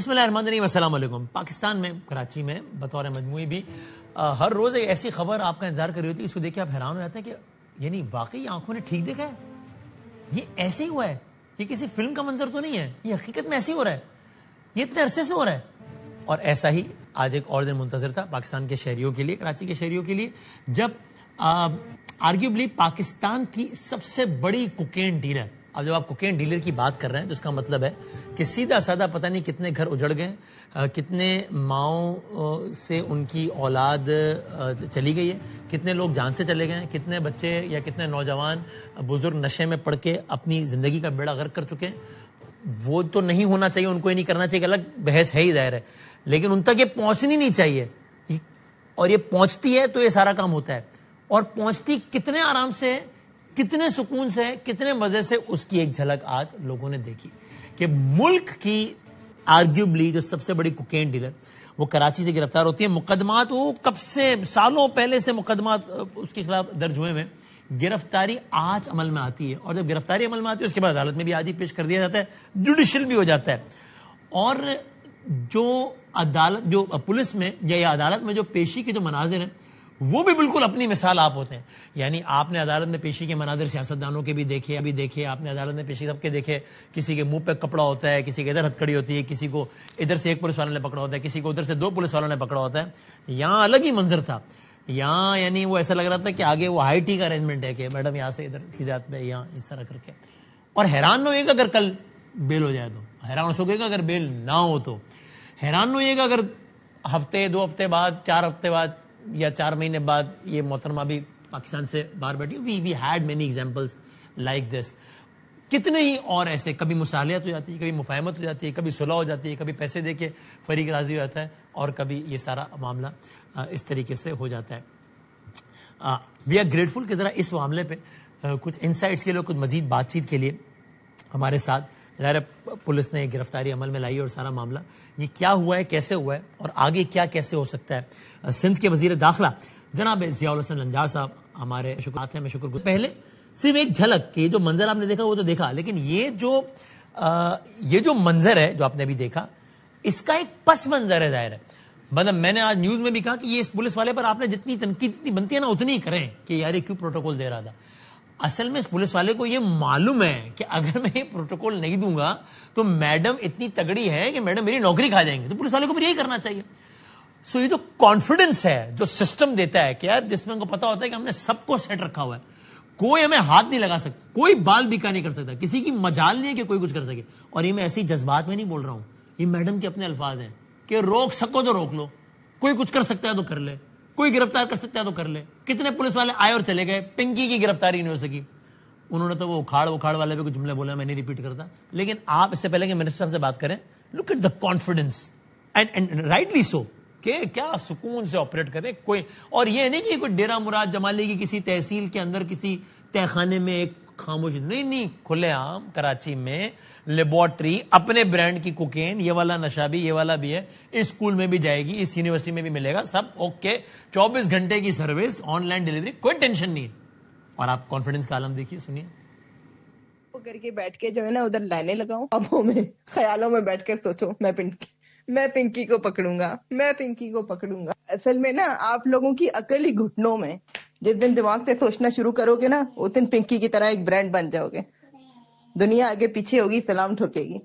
بسم اللہ الرحمن الرحیم. السلام علیکم. پاکستان میں کراچی میں بطور مجموعی بھی ہر روز ایک ایسی خبر آپ کا انتظار کر رہی ہوتی ہے، اس کو دیکھ کے آپ حیران ہو جاتے ہیں کہ یعنی واقعی آنکھوں نے ٹھیک دیکھا ہے، یہ ایسے ہی ہوا ہے، یہ کسی فلم کا منظر تو نہیں ہے، یہ حقیقت میں ایسے ہی ہو رہا ہے، یہ اتنے عرصے سے ہو رہا ہے. اور ایسا ہی آج ایک اور دن منتظر تھا پاکستان کے شہریوں کے لیے، کراچی کے شہریوں کے لیے، جب آرگیوبلی پاکستان کی سب سے بڑی کوکین ڈیلر، اب جب آپ کوکین ڈیلر کی بات کر رہے ہیں تو اس کا مطلب ہے کہ سیدھا سادہ پتہ نہیں کتنے گھر اجڑ گئے، کتنے ماؤں سے ان کی اولاد چلی گئی ہے، کتنے لوگ جان سے چلے گئے ہیں، کتنے بچے یا کتنے نوجوان بزرگ نشے میں پڑ کے اپنی زندگی کا بیڑا غرق کر چکے ہیں. وہ تو نہیں ہونا چاہیے، ان کو یہ نہیں کرنا چاہیے، الگ بحث ہے ہی ظاہر ہے، لیکن ان تک یہ پہنچنی نہیں چاہیے، اور یہ پہنچتی ہے تو یہ سارا کام ہوتا ہے. اور پہنچتی کتنے آرام سے، کتنے سکون سے، کتنے مزے سے، اس کی ایک جھلک آج لوگوں نے دیکھی کہ ملک کی آرگیوبلی جو سب سے بڑی کوکین ڈیلر وہ کراچی سے گرفتار ہوتی ہے. مقدمات وہ کب سے، سالوں پہلے سے مقدمات اس کے خلاف درج ہوئے ہیں، گرفتاری آج عمل میں آتی ہے، اور جب گرفتاری عمل میں آتی ہے اس کے بعد عدالت میں بھی آج ہی پیش کر دیا جاتا ہے، جوڈیشل بھی ہو جاتا ہے. اور جو عدالت، جو پولیس میں یا عدالت میں جو پیشی کے جو مناظر ہیں وہ بھی بالکل اپنی مثال آپ ہوتے ہیں. یعنی آپ نے عدالت میں پیشی کے مناظر سیاستدانوں کے بھی دیکھے، ابھی دیکھے آپ نے عدالت میں پیشی سب کے دیکھے، کسی کے منہ پہ کپڑا ہوتا ہے، کسی کے ادھر ہتھکڑی ہوتی ہے، کسی کو ادھر سے ایک پولیس والوں نے پکڑا ہوتا ہے، کسی کو ادھر سے دو پولیس والوں نے پکڑا ہوتا ہے. یہاں الگ ہی منظر تھا، یہاں یعنی وہ ایسا لگ رہا تھا کہ آگے وہ ہائی ٹی کا ارینجمنٹ ہے کہ میڈم یہاں سے ادھر ہدایت میں یہاں اس طرح کر کے. اور حیران نہ ہوئے گا اگر کل بیل ہو جائے تو، حیران ہو سکے گا اگر بیل نہ ہو تو، حیران نہ ہوئے گا اگر ہفتے، 2 ہفتے بعد، 4 ہفتے بعد یا 4 مہینے بعد یہ محترمہ بھی پاکستان سے باہر بیٹھی. We had many examples like this. کتنے ہی اور ایسے، کبھی مصالحت ہو جاتی ہے، کبھی مفاہمت ہو جاتی ہے، کبھی صلح ہو جاتی ہے، کبھی پیسے دے کے فریق راضی ہو جاتا ہے، اور کبھی یہ سارا معاملہ اس طریقے سے ہو جاتا ہے. وی آر گریٹفل کہ ذرا اس معاملے پہ کچھ انسائٹس کے لیے، کچھ مزید بات چیت کے لیے ہمارے ساتھ ظاہر پولیس نے گرفتاری عمل میں لائی اور سارا معاملہ یہ کیا ہوا ہے، کیسے ہوا ہے، اور آگے کیا کیسے ہو سکتا ہے. سندھ کے وزیر داخلہ جناب ضیاء الحسن لنجار صاحب ہمارے شکریہ ہیں، میں شکر گزار. پہلے صرف ایک جھلک کہ جو منظر آپ نے دیکھا وہ تو دیکھا، لیکن یہ جو منظر ہے جو آپ نے ابھی دیکھا، اس کا ایک پس منظر ہے ظاہر ہے. مطلب میں نے آج نیوز میں بھی کہا کہ یہ اس پولیس والے پر آپ نے جتنی تنقید جتنی بنتی ہے نا اتنی ہی کریں کہ یار یہ کیوں پروٹوکول دے رہا تھا. اصل میں اس پولیس والے کو یہ معلوم ہے کہ اگر میں یہ پروٹوکول نہیں دوں گا تو میڈم اتنی تگڑی ہے کہ میڈم میری نوکری کھا جائیں گے، تو پولیس والے کو بھی یہی کرنا چاہیے. سو یہ جو کانفیڈنس ہے جو سسٹم دیتا ہے کہ یار جس میں ان کو پتا ہوتا ہے کہ ہم نے سب کو سیٹ رکھا ہوا ہے، کوئی ہمیں ہاتھ نہیں لگا سکتا، کوئی بال بیکا نہیں کر سکتا، کسی کی مجال نہیں ہے کہ کوئی کچھ کر سکے. اور یہ میں ایسے ہی جذبات میں نہیں بول رہا ہوں، یہ میڈم کے اپنے الفاظ ہیں کہ روک سکو تو روک لو، کوئی کچھ کر سکتا ہے تو کر لے، کوئی گرفتار کر سکتا ہے تو کر لے. کتنے پولیس والے آئے اور چلے گئے، پنکی کی گرفتاری نہیں ہو سکی. انہوں نے تو وہ اکھاڑ والے پہ کچھ جملے بولے، میں نہیں ریپیٹ کرتا، لیکن آپ اس سے پہلے کہ منسٹر صاحب سے بات کریں، look at the confidence and rightly so کہ کیا سکون سے آپریٹ کرے کوئی. اور یہ نہیں کہ کوئی ڈیرہ مراد جمالی کی کسی تحصیل کے اندر کسی تہ خانے میں ایک خاموش، نہیں، کھلے عام کراچی میں لیبارٹری اپنے برانڈ کی کوکین، یہ والا نشہ بھی، یہ والا بھی ہے، اس اسکول میں بھی جائے گی، اس یونیورسٹی میں بھی ملے گا، سب اوکے، 24 گھنٹے کی سروس، آن لائن ڈیلیوری، کوئی ٹینشن نہیں ہے. اور آپ کانفیڈنس کا عالم دیکھیے، سنیے. وہ کر کے بیٹھ کے جو ہے نا ادھر لائنیں لگاؤں، ابوں میں خیالوں میں بیٹھ کر سوچو میں پنکی کو پکڑوں گا، میں پنکی کو پکڑوں گا. اصل میں نا آپ لوگوں کی عقل ہی گھٹنوں میں. جس دن دماغ سے سوچنا شروع کرو گے نا اس دن پنکی کی طرح ایک برانڈ بن جاؤ گے. دنیا آگے پیچھے ہوگی، سلام ٹھوکے گی.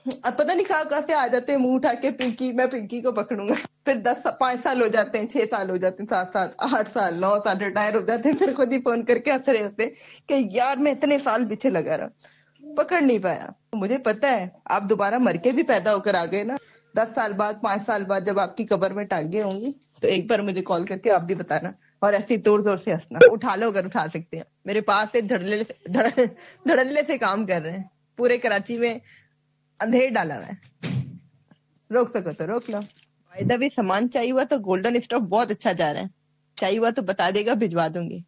اب پتہ نہیں کہاں سے آ جاتے ہیں منہ اٹھا کے پنکی، میں پنکی کو پکڑوں گا. پھر 5 سال ہو جاتے ہیں، 6 سال ہو جاتے ہیں، 7 سال، 8 سال، 9 سال ریٹائر ہو جاتے ہیں، پھر خود ہی فون کر کے ہنس رہے ہوتے ہیں کہ یار میں اتنے سال پیچھے لگا رہا، پکڑ نہیں پایا. مجھے پتا ہے آپ دوبارہ مر کے بھی پیدا ہو کر آ گئے نا، 10 سال بعد، 5 سال بعد جب آپ کی قبر میں ٹانگیں ہوں گی تو ایک بار مجھے کال کر کے آپ بھی بتانا، اور ایسے زور زور سے ہنسنا. اٹھا لو اگر اٹھا سکتے ہیں. میرے پاس سے دھڑلے سے کام کر رہے ہیں، پورے کراچی میں اندھیر ڈالا ہوا ہے. روک سکو تو روک لو. فائدہ بھی سامان چاہیے ہوا تو گولڈن اسٹاک بہت اچھا جا رہا ہے، چاہیے ہوا تو بتا دے گا، بھجوا دوں گی.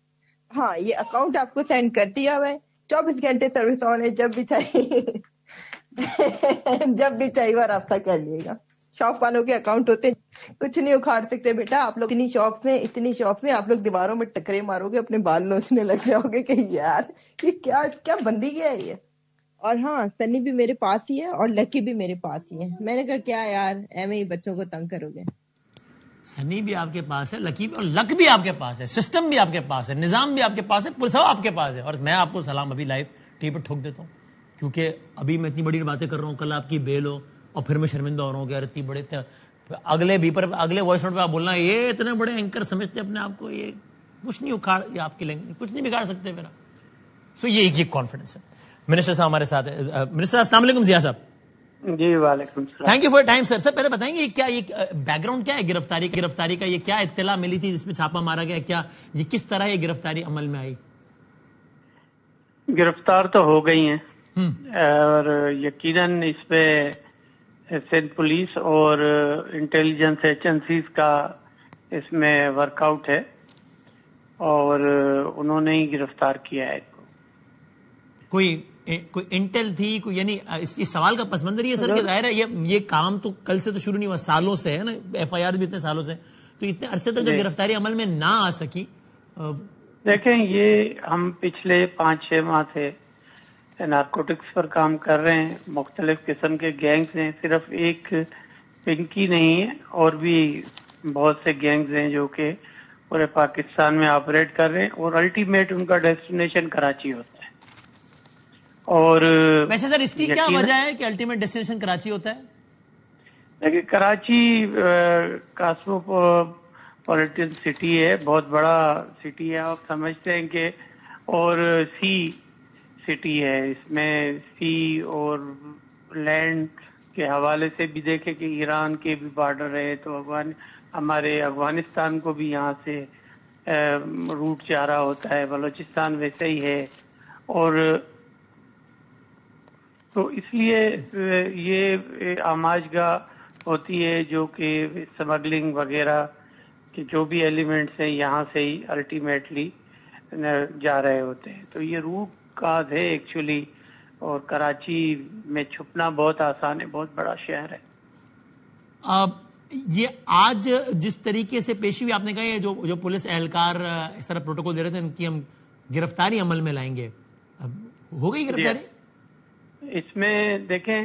ہاں یہ اکاؤنٹ آپ کو سینڈ کر دیا ہوا ہے، 24 گھنٹے سروس آن ہے، جب بھی چاہیے جب بھی چاہیے وہ رابطہ کر لیے گا. شاپ والوں کے اکاؤنٹ ہوتے کچھ نہیں اکھاڑ سکتے بیٹا. آپ لوگ اتنی شاپس ہیں، آپ لوگ دیواروں میں ٹکرے مارو گے، اپنے بال نوچنے لگ جاؤ گے کہ یار یہ کیا بندی کیا ہے یہ. اور ہاں سنی بھی میرے پاس ہی ہے اور لکی بھی میرے پاس ہی ہے. میں نے کہا کیا یار ایویں ہی بچوں کو تنگ کرو گے. سنی بھی آپ کے پاس ہے, لکی بھی, اور لک بھی آپ کے پاس ہے, سسٹم بھی آپ کے پاس ہے, نظام بھی آپ کے پاس ہے, پولیس آپ کے پاس ہے. اور میں آپ کو سلام ابھی لائیو ٹی پر ٹھوک دیتا ہوں, کیونکہ ابھی میں اتنی بڑی باتیں کر رہا ہوں, کل آپ کی بیل ہو اور پھر میں شرمندہ ہو رہا ہوں کہ یار اتنی بڑے اگلے بیپر اگلے وائس نوٹ پہ آپ بولنا یہ اتنے بڑے اینکر سمجھتے اپنے آپ کو, یہ کچھ نہیں اکھاڑ, یہ آپ کی لینگویج کچھ نہیں بگاڑ سکتے میرا. سو یہ کانفیڈنس ہے. منسٹر صاحب ہمارے ساتھ ہیں. منسٹر صاحب السلام علیکم. ضیاء صاحب جی وعلیکم السلام. Thank you for time sir. Sir پہلے بتائیں گے یہ کیا, یہ بیک گراؤنڈ کیا ہے گرفتاری کا, یہ کیا اطلاع ملی تھی جس میں چھاپا مارا گیا, کیا یہ کس طرح یہ گرفتاری عمل میں آئی؟ گرفتار تو ہو گئی ہیں اور یقیناً اس پہ سندھ پولیس اور انٹیلیجنس ایجنسیز کا اس میں ورک آؤٹ ہے اور انہوں نے ہی گرفتار کیا ہے. کوئی انٹیل تھی کوئی, یعنی اس سوال کا پس منظر یہ سر کہ ظاہر ہے یہ کام تو کل سے تو شروع نہیں ہوا, سالوں سے ہے نا, ایف آئی آر بھی اتنے سالوں سے, تو اتنے عرصے تک جو گرفتاری عمل میں نہ آ سکی. دیکھیں یہ ہم پچھلے 5-6 ماہ سے نارکوٹکس پر کام کر رہے ہیں, مختلف قسم کے گینگز ہیں, صرف ایک پنکی نہیں ہے, اور بھی بہت سے گینگز ہیں جو کہ پورے پاکستان میں آپریٹ کر رہے ہیں اور الٹیمیٹ ان کا ڈیسٹینیشن کراچی ہوتا ہے. اور ویسے سر اس کی کیا وجہ ہے کہ الٹیمیٹ ڈیسٹینیشن کراچی ہوتا ہے؟ دیکھیں کراچی کاسموپولیٹن سٹی ہے, بہت بڑا سٹی ہے, آپ سمجھتے ہیں کہ, اور سی سٹی ہے, اس میں سی اور لینڈ کے حوالے سے بھی دیکھیں کہ ایران کے بھی بارڈر ہے, تو ہمارے افغانستان کو بھی یہاں سے روٹ جا رہا ہوتا ہے, بلوچستان ویسے ہی ہے. اور تو اس لیے یہ آماج گاہ ہوتی ہے جو کہ اسمگلنگ وغیرہ کے جو بھی ایلیمنٹس ہیں یہاں سے ہی الٹیمیٹلی جا رہے ہوتے ہیں. تو یہ روٹ کاز ہے ایکچولی, اور کراچی میں چھپنا بہت آسان ہے, بہت بڑا شہر ہے. یہ آج جس طریقے سے پیشی ہوئی, آپ نے کہا یہ جو پولیس اہلکار اس طرح پروٹوکول دے رہے تھے ان کی ہم گرفتاری عمل میں لائیں گے, ہو گئی گرفتاری؟ اس میں دیکھیں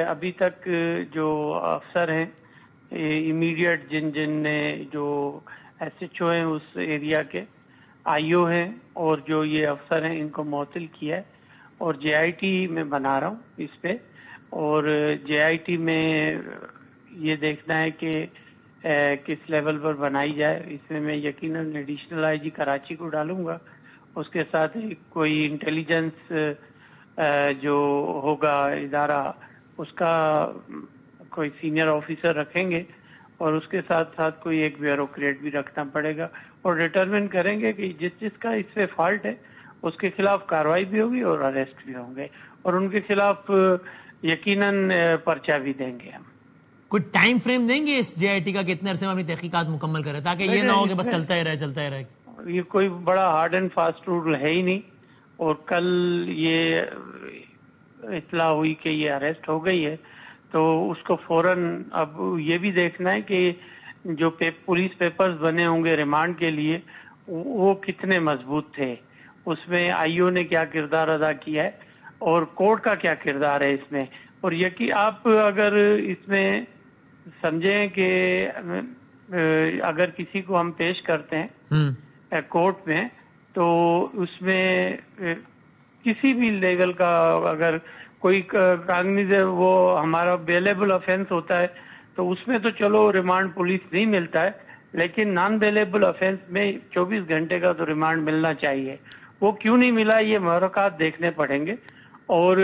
ابھی تک جو افسر ہیں امیڈیٹ جن نے جو ایس ایچ او ہیں اس ایریا کے, آئی او ہیں, اور جو یہ افسر ہیں ان کو معطل کیا ہے, اور جے آئی ٹی میں بنا رہا ہوں اس پہ. اور جے آئی ٹی میں یہ دیکھنا ہے کہ کس لیول پر بنائی جائے. اس میں یقیناً ایڈیشنل آئی جی کراچی کو ڈالوں گا, اس کے ساتھ کوئی انٹیلیجنس جو ہوگا ادارہ اس کا کوئی سینئر آفیسر رکھیں گے, اور اس کے ساتھ ساتھ کوئی ایک بیوروکریٹ بھی رکھنا پڑے گا, اور ڈٹرمن کریں گے کہ جس کا اس پہ فالٹ ہے اس کے خلاف کارروائی بھی ہوگی اور اریسٹ بھی ہوں گے, اور ان کے خلاف یقیناً پرچہ بھی دیں گے. ہم کوئی ٹائم فریم دیں گے اس جے آئی ٹی کا کہ اتنے عرصے میں اپنی تحقیقات مکمل کرے, تاکہ یہ نہ ہو کہ بس چلتا ہی رہے. یہ کوئی بڑا ہارڈ اینڈ فاسٹ رول ہے ہی نہیں, اور کل یہ اطلاع ہوئی کہ یہ اریسٹ ہو گئی ہے تو اس کو فوراً اب یہ بھی دیکھنا ہے کہ جو پولیس پیپرز بنے ہوں گے ریمانڈ کے لیے وہ کتنے مضبوط تھے, اس میں آئی او نے کیا کردار ادا کیا ہے اور کورٹ کا کیا کردار ہے اس میں. اور آپ اگر اس میں سمجھیں کہ اگر کسی کو ہم پیش کرتے ہیں کورٹ میں تو اس میں کسی بھی لیول کا اگر کوئی کاغذ وہ ہمارا بیلیبل افینس ہوتا ہے تو اس میں تو چلو ریمانڈ پولیس نہیں ملتا ہے, لیکن نان بیلیبل افینس میں 24 گھنٹے کا تو ریمانڈ ملنا چاہیے. وہ کیوں نہیں ملا یہ محرکات دیکھنے پڑیں گے. اور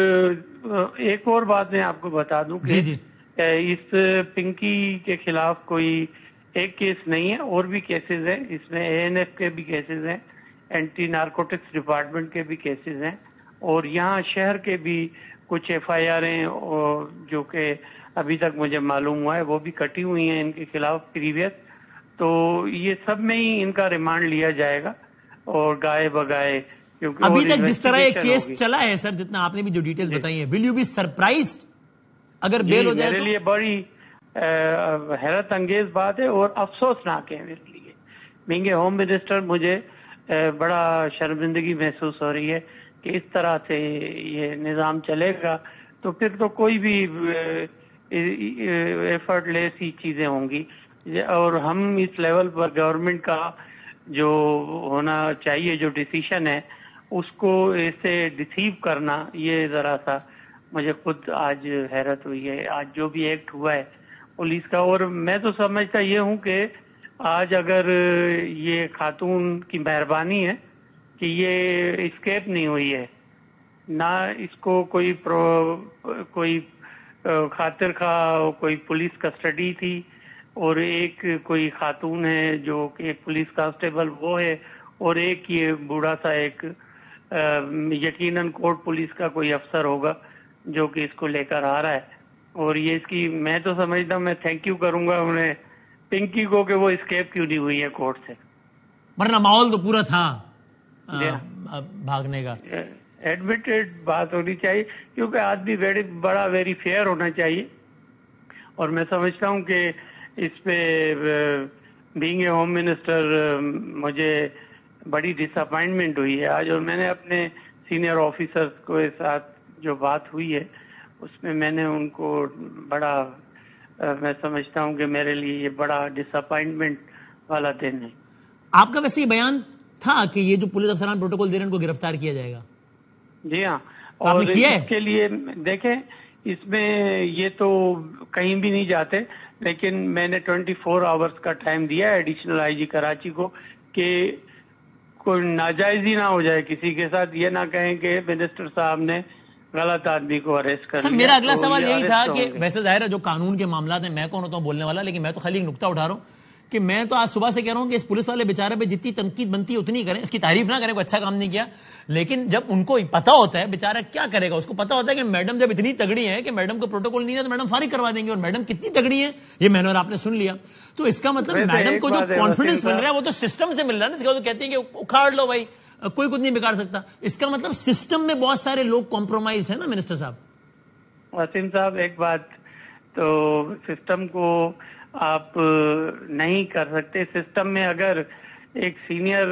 ایک اور بات میں آپ کو بتا دوں کہ اس پنکی کے خلاف کوئی ایک کیس نہیں ہے, اور بھی کیسز ہیں, اس میں اے این ایف کے بھی کیسز ہیں, اینٹی نارکوٹکس ڈپارٹمنٹ کے بھی کیسز ہیں, اور یہاں شہر کے بھی کچھ ایف آئی آر ہیں جو کہ ابھی تک مجھے معلوم ہوا ہے وہ بھی کٹی ہوئی ہیں ان کے خلاف پریویس. تو یہ سب میں ہی ان کا ریمانڈ لیا جائے گا اور گائے بگائے, کیونکہ ابھی تک جس طرح یہ کیس چلا ہے سر, جتنا آپ نے بھی جو ڈیٹیلز بتائی ہیں, ول یو بی سرپرائزڈ اگر بیل ہو جائے؟ میرے لیے بڑی حیرت انگیز بات ہے اور افسوسناک ہے میرے لیے. بینگ اے ہوم منسٹر مجھے بڑا شرمندگی محسوس ہو رہی ہے کہ اس طرح سے یہ نظام چلے گا تو پھر تو کوئی بھی ایفرٹ لیس ہی چیزیں ہوں گی. اور ہم اس لیول پر گورنمنٹ کا جو ہونا چاہیے جو ڈیسیشن ہے اس کو ایسے ڈیسیو کرنا, یہ ذرا سا مجھے خود آج حیرت ہوئی ہے. آج جو بھی ایکٹ ہوا ہے پولیس کا, اور میں تو سمجھتا یہ ہوں کہ آج اگر یہ خاتون کی مہربانی ہے کہ یہ اسکیپ نہیں ہوئی ہے, نہ اس کو کوئی خاطر خواہ کوئی پولیس کسٹڈی تھی, اور ایک کوئی خاتون ہے جو کہ پولیس کانسٹیبل وہ ہے, اور ایک یہ بوڑھا سا ایک یقیناً کوٹ پولیس کا کوئی افسر ہوگا جو کہ اس کو لے کر آ رہا ہے. اور یہ اس کی میں تو سمجھتا ہوں, میں تھینک یو کروں گا انہیں پنکی کو کہ وہ اسکیپ کیوں نہیں ہوئی ہے کورٹ سے, ورنہ ماحول تو پورا تھا بھاگنے کا. ایڈمیٹڈ بات ہونی چاہیے کیونکہ آدمی بڑا ویری فیئر ہونا چاہیے. اور میں سمجھتا ہوں کہ اس پہ بینگ اے ہوم منسٹر مجھے بڑی ڈس اپائنٹمنٹ ہوئی ہے آج, اور میں نے اپنے سینئر آفیسرز کو ساتھ جو بات ہوئی ہے اس میں میں نے ان کو بڑا میں سمجھتا ہوں کہ میرے لیے یہ بڑا ڈس اپائنٹمنٹ والا دن ہے. آپ کا ویسے یہ بیان تھا کہ یہ جو پولیس افسران پروٹوکول دے رہے ہیں ان کو گرفتار کیا جائے گا؟ جی ہاں, اور اس کے لیے دیکھیں اس میں یہ تو کہیں بھی نہیں جاتے, لیکن میں نے 24 آورز کا ٹائم دیا ہے ایڈیشنل آئی جی کراچی کو کہ کوئی ناجائز ہی نہ ہو جائے کسی کے ساتھ, یہ نہ کہیں کہ منسٹر صاحب نے غلط آدمی کو اریسٹ کر لیا. میرا اگلا سوال یہی تھا کہ ویسے ظاہر ہے جو قانون کے معاملات ہیں میں کون ہوتا ہوں بولنے والا, لیکن میں تو خالی ایک نقطہ اٹھا رہا ہوں کہ میں تو آج صبح سے کہہ رہا ہوں کہ اس پولیس والے بیچارے پہ جتنی تنقید بنتی ہے اتنی کریں, اس کی تعریف نہ کریں, کوئی اچھا کام نہیں کیا, لیکن جب ان کو پتا ہوتا ہے بیچارہ کیا کرے گا, اس کو پتا ہوتا ہے کہ میڈم جب اتنی تگڑی ہے کہ میڈم کو پروٹوکول نہیں ہے تو میڈم فارغ کروا دیں گے, اور میڈم کتنی تگڑی ہے یہ میں نے اور آپ نے سن لیا, تو اس کا مطلب میڈم کو جو کانفیڈنس مل رہا ہے وہ تو سسٹم سے مل رہا ہے نا, تو کہتے ہیں کہ اکھاڑ لو بھائی, کوئی کچھ نہیں بگاڑ سکتا. اس کا مطلب سسٹم میں بہت سارے لوگ کمپرومائز ہیں نا منسٹر صاحب. وسیم صاحب ایک بات تو سسٹم کو آپ نہیں کر سکتے. سسٹم میں اگر ایک سینئر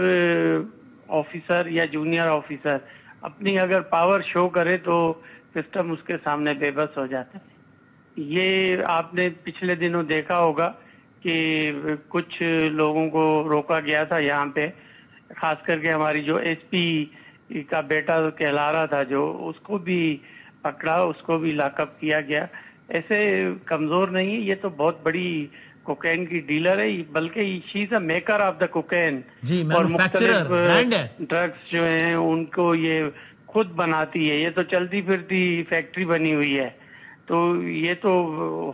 آفیسر یا جونیئر آفیسر اپنی اگر پاور شو کرے تو سسٹم اس کے سامنے بے بس ہو جاتا ہے. یہ آپ نے پچھلے دنوں دیکھا ہوگا کہ کچھ لوگوں کو روکا گیا تھا یہاں پہ, خاص کر کے ہماری جو ایس پی کا بیٹا کہلا رہا تھا جو, اس کو بھی پکڑا, اس کو بھی لاک اپ کیا گیا. ایسے کمزور نہیں ہے, یہ تو بہت بڑی کوکین کی ڈیلر ہے, بلکہ شی از اے میکر آف دا کوکین, اور مختلف ڈرگس جو ہیں ان کو یہ خود بناتی ہے. یہ تو چلتی پھرتی فیکٹری بنی ہوئی ہے, تو یہ تو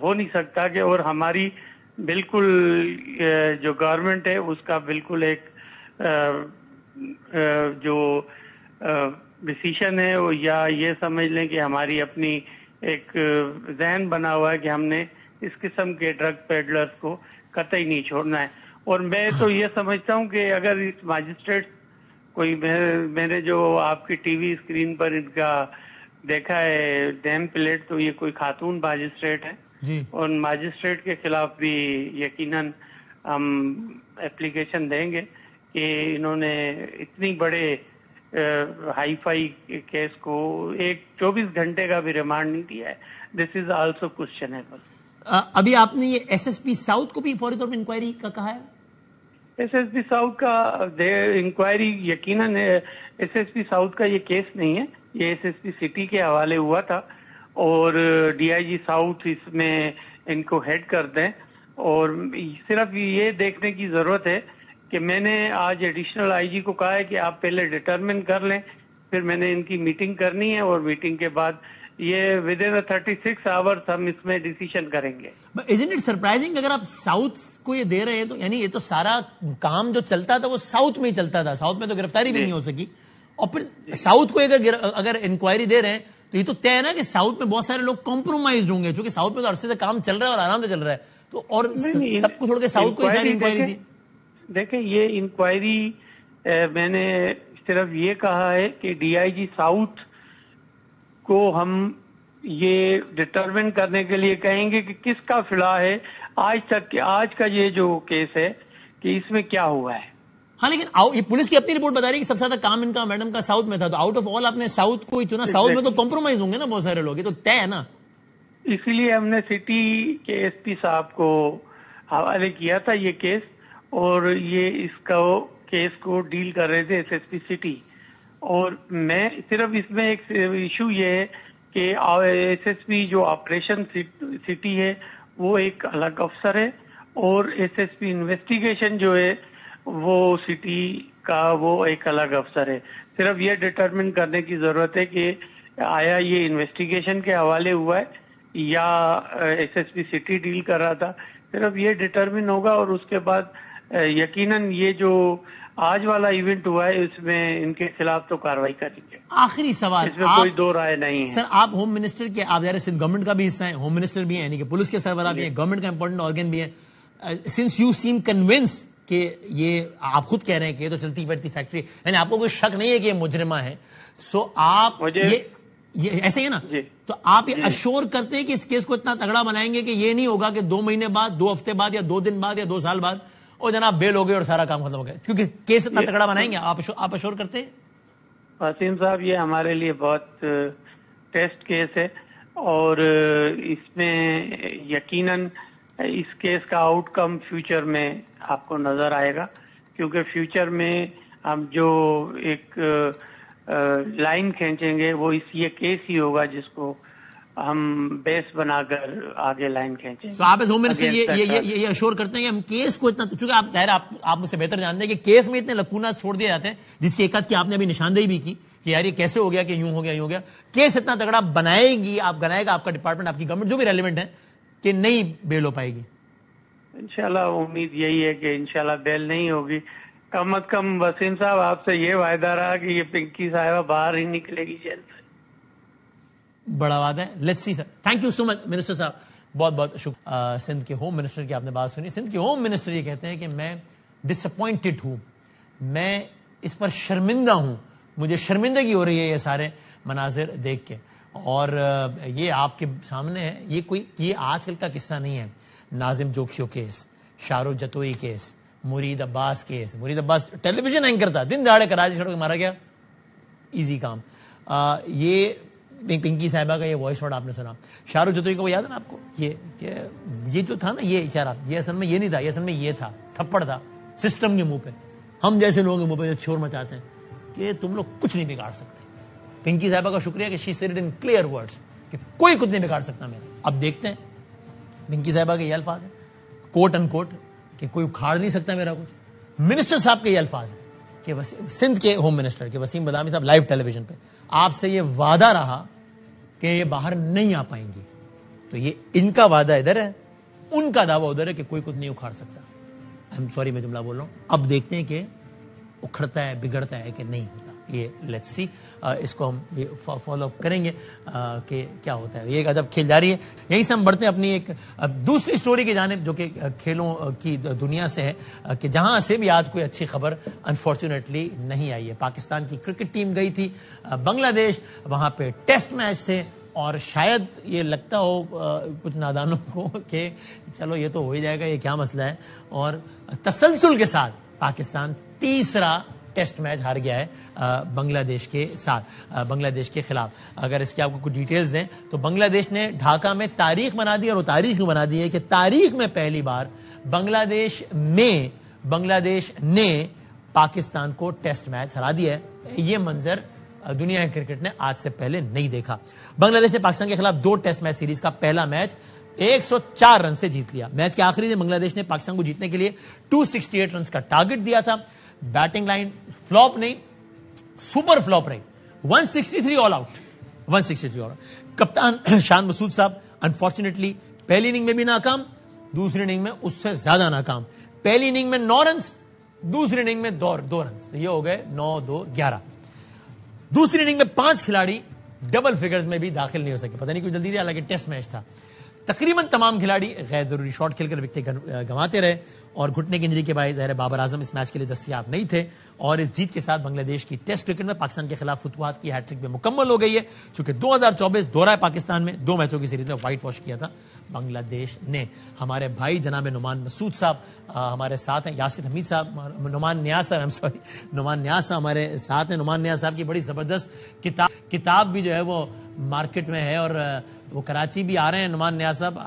ہو نہیں سکتا کہ, اور ہماری بالکل جو گورنمنٹ ہے اس کا بالکل ایک جو ڈیسیشن ہے, یا یہ سمجھ لیں کہ ہماری اپنی ایک ذہن بنا ہوا ہے کہ ہم نے اس قسم کے ڈرگ پیڈلرز کو قطعی نہیں چھوڑنا ہے. اور میں تو یہ سمجھتا ہوں کہ اگر اس ماجسٹریٹ کوئی, میں نے جو آپ کی ٹی وی اسکرین پر ان کا دیکھا ہے نیم پلیٹ, تو یہ کوئی خاتون ماجسٹریٹ ہے جی, اور ماجسٹریٹ کے خلاف بھی یقیناً ہم اپلیکیشن دیں گے کہ انہوں نے اتنی بڑے ہائی فائی کیس کو 24 گھنٹے کا بھی ریمانڈ نہیں دیا ہے. دس از آلسو کوشچنیبل. ابھی آپ نے یہ ایس ایس پی ساؤتھ کو بھی فوری طور پر انکوائری کا کہا ہے؟ ایس ایس پی ساؤتھ کا انکوائری یقیناً, ایس ایس پی ساؤتھ کا یہ کیس نہیں ہے, یہ ایس ایس پی سٹی کے حوالے ہوا تھا, اور ڈی آئی جی ساؤتھ اس میں ان کو ہیڈ کر دیں. اور صرف یہ دیکھنے کی ضرورت ہے کہ میں نے آج ایڈیشنل آئی جی کو کہا ہے کہ آپ پہلے ڈٹرمن کر لیں, پھر میں نے ان کی میٹنگ کرنی ہے, اور میٹنگ کے بعد یہ ود ان 36 آورز ہم اس میں ڈیسیشن کریں گے. Isn't it surprising اگر آپ ساؤتھ کو یہ دے رہے ہیں تو یعنی یہ تو سارا کام جو چلتا تھا وہ ساؤتھ میں ہی چلتا تھا, ساؤتھ میں تو گرفتاری بھی نہیں ہو سکی, اور پھر ساؤتھ کو اگر انکوائری دے رہے ہیں تو یہ تو طے ہے نا کہ ساؤتھ میں بہت سارے لوگ کمپرومائزڈ ہوں گے, چونکہ ساؤتھ میں تو عرصے سے کام چل رہا ہے اور آرام سے چل رہا ہے, تو اور سب کو چھوڑ کے ساؤتھ کو ساری انکوائری دی. دیکھیں یہ انکوائری میں نے صرف یہ کہا ہے کہ ڈی آئی جی ساؤتھ کو ہم یہ ڈٹرمن کرنے کے لیے کہیں گے کہ کس کا فلاح ہے آج تک, آج کا یہ جو کیس ہے کہ اس میں کیا ہوا ہے. ہاں لیکن یہ پولیس کی اپنی رپورٹ بتا رہی ہے کہ سب سے زیادہ کام ان کا میڈم کا ساؤتھ میں تھا, تو آؤٹ آف آل آپ نے ساؤتھ کو ہی چنا. ساؤتھ میں تو کمپرومائز ہوں گے نا بہت سارے لوگ, یہ تو طے ہے نا. اسی لیے ہم نے سٹی کے ایس پی صاحب کو حوالے کیا تھا یہ کیس, اور یہ اس کا کیس کو ڈیل کر رہے تھے ایس ایس پی سٹی. اور میں صرف اس میں ایک ایشو یہ ہے کہ ایس ایس پی جو آپریشن سٹی ہے وہ ایک الگ افسر ہے, اور ایس ایس پی انویسٹیگیشن جو ہے وہ سٹی کا وہ ایک الگ افسر ہے. صرف یہ ڈٹرمن کرنے کی ضرورت ہے کہ آیا یہ انویسٹیگیشن کے حوالے ہوا ہے یا S S P city deal کر رہا تھا. صرف یہ ڈٹرمن ہوگا, اور اس کے بعد یقیناً یہ جو آج والا ایونٹ ہوا ہے اس میں ان کے خلاف تو کاروائی کریں گے. آخری سوال, اس میں کوئی دو رائے نہیں ہے. سر آپ ہوم منسٹر کے, آپ ظاہر سندھ گورنمنٹ کا بھی حصہ ہیں, ہوم منسٹر بھی ہیں, یعنی کہ پولیس کے سربراہ بھی ہیں, گورنمنٹ کا امپورٹنٹ آرگن بھی ہے. سنس یو سیم کنونس کہ یہ آپ خود کہہ رہے ہیں کہ یہ تو چلتی پھرتی فیکٹری, یعنی آپ کو کوئی شک نہیں ہے کہ یہ مجرمہ ہے, سو آپ یہ ایسے ہی نا, تو آپ یہ اشور کرتے ہیں کہ اس کیس کو اتنا تگڑا بنائیں گے کہ یہ نہیں ہوگا کہ 2 مہینے بعد, 2 ہفتے بعد, یا 2 دن بعد, یا 2 سال بعد اور جناب بیل ہو گئے اور سارا کام ختم ہو گیا, کیونکہ کیس اتنا تگڑا بنائیں گے آپ اشور کرتے ہیں. وسیم صاحب, یہ ہمارے لیے بہت ٹیسٹ کیس ہے, اور اس میں یقیناً اس کیس کا آؤٹ کم فیوچر میں آپ کو نظر آئے گا, کیونکہ فیوچر میں ہم جو ایک لائن کھینچیں گے وہ یہ کیس ہی ہوگا جس کو ہم بیس بنا کر آگے لائن کھینچیں. تو آپ ہوم منسٹر یہ اشور کرتے ہیں کہ ہم کیس کو اتنا, چونکہ آپ ظاہر آپ مجھ سے بہتر جانتے ہیں کہ کیس میں اتنے لکونات چھوڑ دیے جاتے ہیں, جس کی ایک کی آپ نے ابھی نشاندہی بھی کی کہ یار یہ کیسے ہو گیا کہ یوں ہو گیا یوں ہو گیا. کیس اتنا تگڑا بنائے گا آپ کا ڈپارٹمنٹ, آپ کی گورنمنٹ جو بھی ریلیونٹ ہے, کہ نہیں بیل ہو پائے گی. انشاءاللہ امید یہی ہے کہ انشاءاللہ بیل نہیں ہوگی. کم از کم وسیم صاحب آپ سے یہ وعدہ رہا کہ یہ پنکی صاحبہ باہر ہی نکلے گی جیل سے. بڑا وعدہ ہے, let's see sir. Thank you so much minister صاحب, بہت بہت شکریہ. سندھ کے ہوم منسٹر کی آپ نے بات سنی. سندھ کے ہوم منسٹر یہ کہتے ہیں کہ میں ڈس اپوائنٹڈ ہوں, میں اس پر شرمندہ ہوں, مجھے شرمندگی ہو رہی ہے یہ سارے مناظر دیکھ کے. اور یہ آپ کے سامنے ہے, یہ آج کل کا قصہ نہیں ہے. ناظم جوکھیو کیس, شارو جتوئی کیس, مرید عباس کیس. مرید عباس ٹیلی ویژن اینکر تھا, دن دہاڑے کراچی چھوڑ کے مارا گیا, ایزی کام. یہ پنکی صاحبہ کا یہ وائس نوٹ آپ نے سنا. شارو جتوئی کا وہ یاد ہے نا آپ کو, یہ جو تھا نا, یہ اشارہ, یہ اصل میں یہ نہیں تھا, یہ اصل میں یہ تھا, تھپڑ تھا سسٹم کے منہ پہ. ہم جیسے لوگوں کے منہ پہ جو شور مچاتے ہیں کہ تم لوگ کچھ نہیں بگاڑ سکتے. پنکی صاحبہ کا شکریہ کہ she said it in clear words کہ کوئی کچھ نہیں بگاڑ سکتا میرا. اب دیکھتے ہیں پنکی صاحبہ کے یہ الفاظ ہیں, کوٹ ان کوٹ, کہ کوئی اکھاڑ نہیں سکتا میرا کچھ. منسٹر صاحب کے یہ الفاظ ہیں کہ سندھ کے ہوم منسٹر کے وسیم بدامی صاحب لائیو ٹیلی ویژن پہ, آپ سے یہ وعدہ رہا کہ یہ باہر نہیں آ پائیں گی. تو یہ ان کا وعدہ ادھر ہے, ان کا دعویٰ ادھر ہے کہ کوئی کچھ نہیں اکھاڑ سکتا. آئی ایم سوری میں جملہ بول رہا ہوں. اب دیکھتے ہیں کہ اکھڑتا ہے, بگڑتا ہے کہ نہیں ہوتا. یہ لیٹس سی, اس کو ہم فالو اپ کریں گے کہ کیا ہوتا ہے. یہ ادب کھیل جاری ہے. یہیں سے ہم بڑھتے ہیں اپنی ایک دوسری سٹوری کی جانب, جو کہ کھیلوں کی دنیا سے ہے, کہ جہاں سے بھی آج کوئی اچھی خبر انفارچونیٹلی نہیں آئی ہے. پاکستان کی کرکٹ ٹیم گئی تھی بنگلہ دیش, وہاں پہ ٹیسٹ میچ تھے, اور شاید یہ لگتا ہو کچھ نادانوں کو کہ چلو یہ تو ہو ہی جائے گا, یہ کیا مسئلہ ہے, اور تسلسل کے ساتھ پاکستان تیسرا ٹیسٹ میچ ہار گیا ہے بنگلہ دیش کے ساتھ, بنگلہ دیش کے خلاف. اگر اس کی آپ کو کچھ ڈیٹیلز دیں تو بنگلہ دیش نے ڈھاکہ میں تاریخ بنا دی, اور وہ تاریخ کیوں بنا دی ہے کہ تاریخ میں پہلی بار بنگلہ دیش نے پاکستان کو ٹیسٹ میچ ہرا دیا ہے. یہ منظر دنیا کے کرکٹ نے آج سے پہلے نہیں دیکھا. بنگلہ دیش نے پاکستان کے خلاف 2 ٹیسٹ میچ سیریز کا پہلا میچ 104 رن سے جیت لیا. میچ کے آخری دن بنگلہ دیش نے پاکستان کو جیتنے کے لیے 268 رنز کا ٹارگٹ دیا تھا. بیٹنگ لائن فلوپ نہیں, سپر فلوپ رہی, 163 آل آؤٹ, 163 آل آؤٹ. کپتان شان مسعود صاحب انفارچونیٹلی پہلی اننگ میں بھی ناکام, دوسری اننگ میں اس سے زیادہ ناکام. پہلی اننگ میں 9 رنز, دوسری اننگ میں 2 رنز, یہ ہو گئے 9-2-11. دوسری اننگ میں 5 کھلاڑی ڈبل فگرز میں بھی داخل نہیں ہو سکے. پتہ نہیں کیوں جلدی تھی, حالانکہ ٹیسٹ میچ تھا. تقریباً تمام کھلاڑی غیر ضروری شاٹ کھیل کر وکٹیں گنواتے رہے اور گھٹنے کی انجری کے باعث ظاہر بابر اعظم اس میچ کے لیے دستیاب نہیں تھے، اور اس جیت کے ساتھ بنگلہ دیش کی ٹیسٹ کرکٹ میں پاکستان کے خلاف فتوحات کی ہیٹ ٹرک میں مکمل ہو گئی ہے، چونکہ 2024 دورہ پاکستان میں 2 میچوں کی سیریز میں وائٹ واش کیا تھا بنگلہ دیش نے۔ ہمارے بھائی جناب نعمان مسعود صاحب ہمارے ساتھ ہیں، یاسر حمید صاحب، نعمان نیاز صاحب ہمارے ساتھ ہیں۔ نعمان نیاز صاحب کی بڑی زبردست کتاب بھی جو ہے وہ مارکیٹ میں ہے، اور وہ کراچی بھی آ رہے ہیں نعمان نیاز صاحب،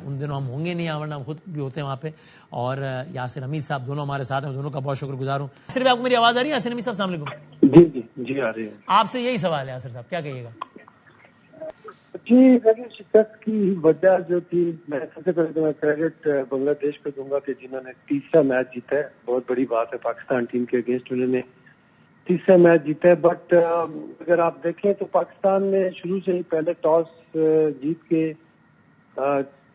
ان دنوں ہم ہوں گے نہیں، ورنہ خود بھی ہوتے ہیں وہاں پہ، اور یاسر حمید صاحب دونوں ہمارے ساتھ ہیں، دونوں کا بہت شکر گزار ہوں۔ صرف آپ کو میری آواز آ رہی ہے یاسر حمید صاحب؟ السلام علیکم۔ جی آ رہی ہے۔ آپ سے یہی سوال ہے یاسر صاحب، کیا کہیے گا؟ جی شکست کی وجہ جو تھی، میں سب سے پہلے تو میں کریڈٹ بنگلہ دیش کو دوں گا کہ جنہوں نے تیسرا میچ جیتا ہے، بہت بڑی بات ہے پاکستان ٹیم کے اگینسٹ، انہوں نے تیسرا میچ جیتا ہے۔ بٹ اگر آپ دیکھیں تو پاکستان نے شروع سے ہی پہلے ٹاس جیت کے،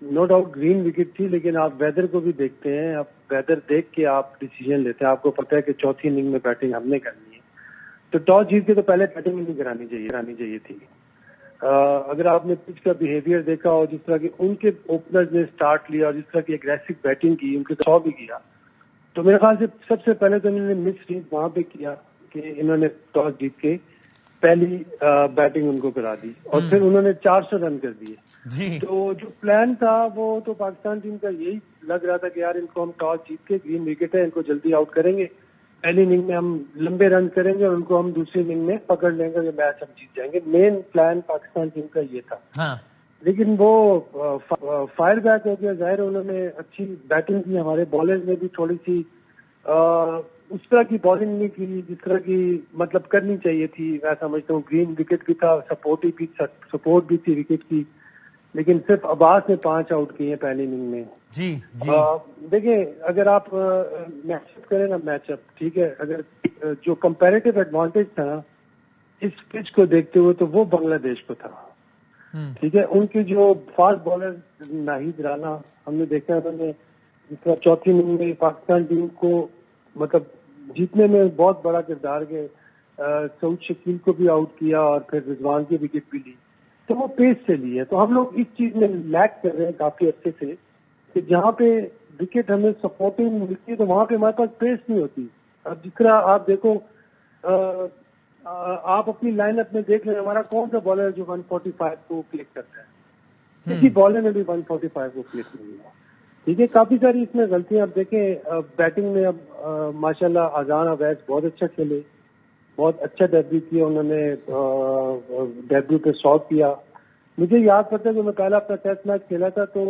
نو ڈاؤٹ گرین وکٹ تھی، لیکن آپ ویدر کو بھی دیکھتے ہیں، آپ ویدر دیکھ کے آپ ڈیسیژن لیتے ہیں۔ آپ کو پتہ ہے کہ چوتھی اننگ میں بیٹنگ ہم نے کرنی ہے، تو ٹاس جیت کے تو پہلے بیٹنگ نہیں کرانی چاہیے تھی۔ اگر آپ نے پچ کا بیہیویئر دیکھا اور جس طرح کی ان کے اوپنرز نے سٹارٹ لیا اور جس طرح کی اگریسو بیٹنگ کی، ان کے 100 بھی کیا، تو میرے خیال سے سب سے پہلے تو انہوں نے مس ریڈ وہاں پہ کیا کہ انہوں نے ٹاس جیت کے پہلی بیٹنگ ان کو کرا دی، اور پھر انہوں نے 400 رن کر دیے۔ تو جو پلان تھا وہ تو پاکستان ٹیم کا یہی لگ رہا تھا کہ یار ان کو ہم ٹاس جیت کے، گرین وکٹ ہے، ان کو جلدی آؤٹ کریں گے، پہلی اننگ میں ہم لمبے رن کریں گے اور ان کو ہم دوسری اننگ میں پکڑ لیں گے، یہ میچ ہم جیت جائیں گے۔ مین پلان پاکستان ٹیم کا یہ تھا، لیکن وہ فائر بیک ہو گیا۔ ظاہر انہوں نے اچھی بیٹنگ کی، ہمارے بالرز نے بھی تھوڑی سی اس طرح کی بالنگ نہیں کی جس طرح کی مطلب کرنی چاہیے تھی۔ میں سمجھتا ہوں گرین وکٹ بھی تھا، سپورٹ بھی تھی وکٹ کی، لیکن صرف عباس نے 5 آؤٹ کیے ہیں پہلی اننگ میں۔ دیکھیں اگر آپ میچ اپ کریں نا، میچ اپ ٹھیک ہے، اگر جو کمپیریٹو ایڈوانٹیج تھا نا اس پچ کو دیکھتے ہوئے تو وہ بنگلہ دیش کو تھا، ٹھیک ہے۔ ان کے جو فاسٹ بالر ناہید رانا، ہم نے دیکھا انہوں نے جس طرح چوتھی اننگ میں پاکستان ٹیم کو مطلب جیتنے میں بہت بڑا کردار کے، سعود شکیل کو بھی آؤٹ کیا اور پھر رضوان کی وکٹ بھی لی، تو وہ پیس سے لی ہے۔ تو ہم لوگ اس چیز میں لیک کر رہے ہیں کافی عرصے سے کہ جہاں پہ وکٹ ہمیں سپورٹنگ ملتی ہے تو وہاں پہ ہمارے پاس پیس نہیں ہوتی۔ اب جس طرح آپ دیکھو، آپ اپنی لائن اپ میں دیکھ لیں، ہمارا کون سا بالر جو 145 کو کلک کرتا ہے؟ کسی بالر نے بھی 145 کو کلک نہیں کیا، ٹھیک ہے۔ کافی ساری اس میں غلطیاں، اب دیکھیں بیٹنگ میں اب ماشاءاللہ اذان اویس بہت اچھا کھیلے، بہت اچھا ڈیبیو کیا انہوں نے، ڈیبیو پہ 100 کیا۔ مجھے یاد پڑتا ہے کہ میں پہلا اپنا ٹیسٹ میچ کھیلا تھا تو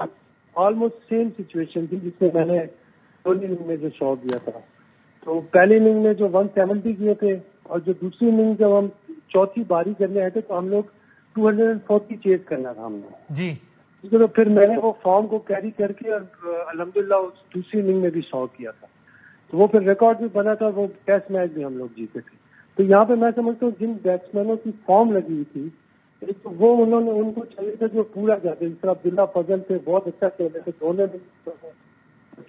آلموسٹ سیم سچویشن تھی جس میں میں نے پہلی اننگ میں جو 100 کیا تھا، تو پہلی اننگ میں جو 170 کیے تھے، اور جو دوسری اننگ جب ہم چوتھی باری کرنے آئے تھے تو ہم لوگ 240 چیز کرنا تھا ہم نے، تو پھر میں نے وہ فارم کو کیری کر کے اور الحمدللہ دوسری اننگ میں بھی 100 کیا تھا، تو وہ پھر ریکارڈ بھی بنا تھا، وہ ٹیسٹ میچ بھی ہم لوگ جیتے تھے۔ تو یہاں پہ میں سمجھتا ہوں جن بیٹسمینوں کی فارم لگی ہوئی تھی ایک تو وہ انہوں نے ان کو چاہیے تھا جو پورا جاتے، جس طرح عبداللہ فضل تھے، بہت اچھا کھیلے تھے، دونوں نے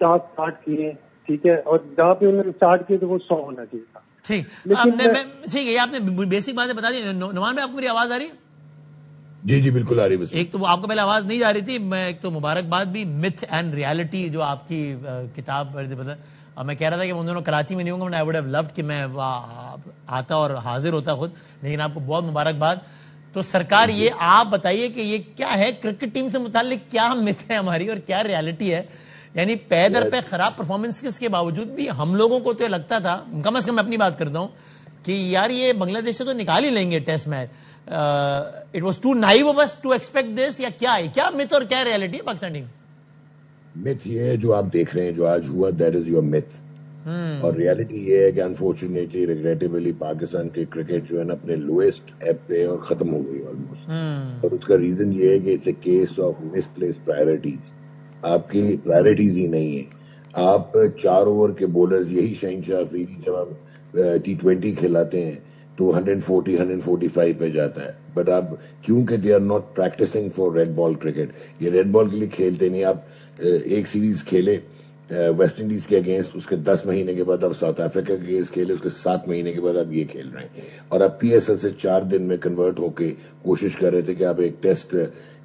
50 60 کیے، ٹھیک ہے، اور جہاں پہ انہوں نے 60 کیے تو وہ 100 ہونا چاہیے تھا۔ ٹھیک ہے، آپ نے بیسک باتیں بتا دی۔ نعمان بھائی آپ کو میری آواز آ رہی ہے؟ جی بالکل آ رہی ہے۔ ایک تو وہ آپ کو پہلے آواز نہیں جا رہی تھی، میں ایک تو مبارکباد بھی متھ اینڈ ریالٹی جو آپ کی کتاب، میں کہہ رہا تھا کہ ان دونوں کراچی میں نہیں ہوں گا، آئی ووڈ ہیو لوڈ کہ میں آتا اور حاضر ہوتا خود، لیکن آپ کو بہت مبارکباد۔ تو سرکار یہ آپ بتائیے کہ یہ کیا ہے، کرکٹ ٹیم سے متعلق کیا متھ ہے ہماری اور کیا ریالٹی ہے؟ یعنی پے در پہ خراب پرفارمنس کے باوجود بھی ہم لوگوں کو تو لگتا تھا، کم از کم میں اپنی بات کرتا ہوں، کہ یار یہ بنگلہ دیش سے تو نکال ہی لیں گے test match. It was too naive of us to expect this, یا کیا ہے، کیا مت اور کیا ریالٹی ہے پاکستان ٹیم؟ مت یہ ہے جو آپ دیکھ رہے ہیں، جو آج ہوا، دیٹ از یور مت، اور ریالٹی یہ ہے کہ انفارچونیٹلی ریگریٹیبلی پاکستان کے کرکٹ جو ہے نا اپنے لوئسٹ ایپ پہ اور ختم ہو گئی آلموسٹ، اور اس کا ریزن یہ ہے کہ it's a case of misplaced priorities. آپ کی پرائرٹیز ہی نہیں ہے۔ آپ 4 اوور کے بولرز، یہی شہنشاہ افریدی جب آپ T20 کھلاتے ہیں تو 140 145 پہ جاتا ہے، بٹ آپ کیونکہ they are not practising for red ball cricket, یہ ریڈ بال کے لیے کھیلتے نہیں۔ آپ ایک سیریز کھیلے ویسٹ انڈیز کے اگینسٹ، اس کے 10 مہینے کے بعد آپ ساؤتھ افریقہ کے اگینسٹ کھیلے، اس کے 7 مہینے کے بعد آپ یہ کھیل رہے ہیں، اور آپ PSL سے 4 دن میں کنورٹ ہو کے کوشش کر رہے تھے کہ آپ ایک ٹیسٹ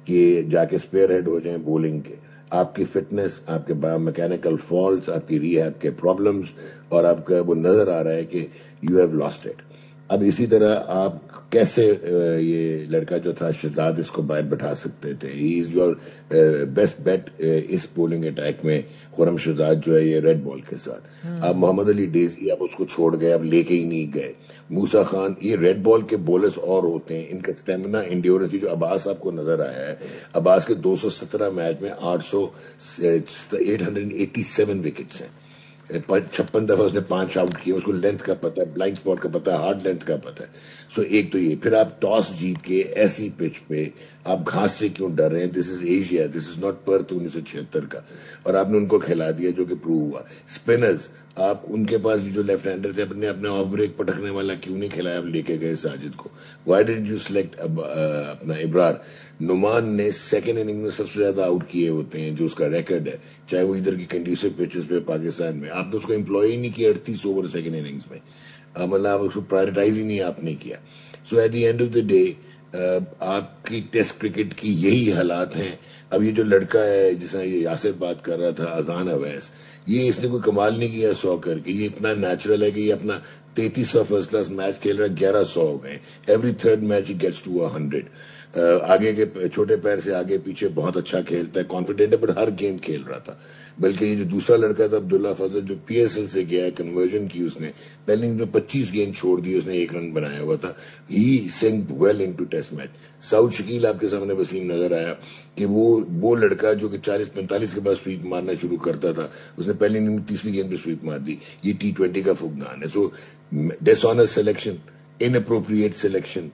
کہ جا کے اسپیئر ہیڈ ہو جائیں بولنگ کے. آپ کی فٹنس, آپ کے میکینیکل فالٹس, آپ کی ری ہیب کے پرابلمس, اور آپ کا وہ نظر آ رہا ہے کہ یو ہیو لاسٹ اٹ. اب اسی طرح آپ کیسے یہ لڑکا جو تھا شہزاد, اس کو باہر بٹھا سکتے تھے؟ He is your best bat اس بولنگ اٹیک میں. خرم شہزاد جو ہے یہ ریڈ بال کے ساتھ. اب محمد علی ڈیزی آپ اس کو چھوڑ گئے, اب لے کے ہی نہیں گئے. موسیٰ خان, یہ ریڈ بال کے بولرز اور ہوتے ہیں, ان کا اسٹیمنا انڈیورنس. جو عباس آپ کو نظر آیا ہے, عباس کے 217 میچ میں 887 وکٹس ہیں, 56 دفعہ اس نے 5 آؤٹ کیے. اس کو لینتھ کا پتہ ہے, بلائنڈ اسپاٹ کا پتہ ہے, ہارڈ لینتھ کا پتہ ہے. سو ایک تو یہ, پھر آپ ٹاس جیت کے ایسی پچ پہ آپ گھاس سے کیوں ڈر رہے ہیں؟ This is Asia, this is not Perth 1976 کا, اور آپ نے ان کو کھلا دیا جو کہ پروو ہوا. اسپنرز, آپ ان کے پاس جو لیفٹ ہینڈر تھے, اپنے آف بریک پٹکنے والا کیوں نہیں کھلایا؟ آپ لے کے گئے ساجد کو. وائی ڈڈ یو سلیکٹ اپنا ابرار؟ نعمان نے سیکنڈ اننگ میں سب سے زیادہ آؤٹ کیے ہوتے ہیں جو اس کا ریکارڈ ہے, چاہے وہ ادھر کی کنڈیوسو پچز پہ پاکستان میں. آپ نے اس کو امپلائی نہیں کیا 38 اوور سیکنڈ اننگز میں, مطلب اس کو پرائرٹائز ہی نہیں آپ نے کیا. So at the end of the day آپ کی ٹیسٹ کرکٹ کی یہی حالات ہیں. اب یہ جو لڑکا ہے جس نے یہ یاسر بات کر رہا تھا, اذان اویس, یہ اس نے کوئی کمال نہیں کیا 100 کر کے. یہ اتنا نیچرل ہے کہ یہ اپنا 33واں فرسٹ کلاس میچ کھیل رہا ہے, 1100 ہو گئے. ایوری تھرڈ میچ ہی گیٹس ٹو 100. آگے کے چھوٹے پیر سے آگے پیچھے بہت اچھا کھیلتا ہے, کانفیڈنٹ ہے, بٹ ہر گیم کھیل رہا تھا. بلکہ یہ جو دوسرا لڑکا تھا عبداللہ فضل, جو پی ایس ایل سے گیا ہے, کنورژن کی اس نے, پہلے میں 25 گیند چھوڑ دی, اس نے 1 رن بنایا ہوا تھا. He sunk well in two test match. Saud Shakeel آپ کے سامنے وسیم نظر آیا کہ وہ لڑکا جو کہ 40-45 کے بعد سویپ مارنا شروع کرتا تھا, اس نے پہلی اننگ میں 30ویں گیند پہ سویپ مار دی. یہ T20 کا فقدان ہے. سو ڈس آنر سلیکشن, ان اپروپریٹ سلیکشن,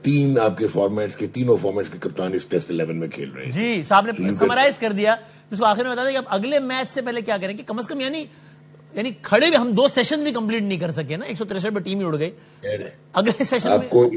3 آپ کے فارمیٹس کے, تینوں فارمیٹس کے کپتان اس ٹیسٹ 11 میں کھیل رہے ہیں. جی صاحب نے سمرائز کر دیا, جس کو آخر میں بتا دیں کہ اب اگلے میچ سے پہلے کیا کریں کہ کم از کم یعنی کھڑے بھی ہم 2 سیشن بھی کمپلیٹ نہیں کر سکے نا, 163 پہ ٹیم ہی اڑ گئی. اگلے سیشن آپ کو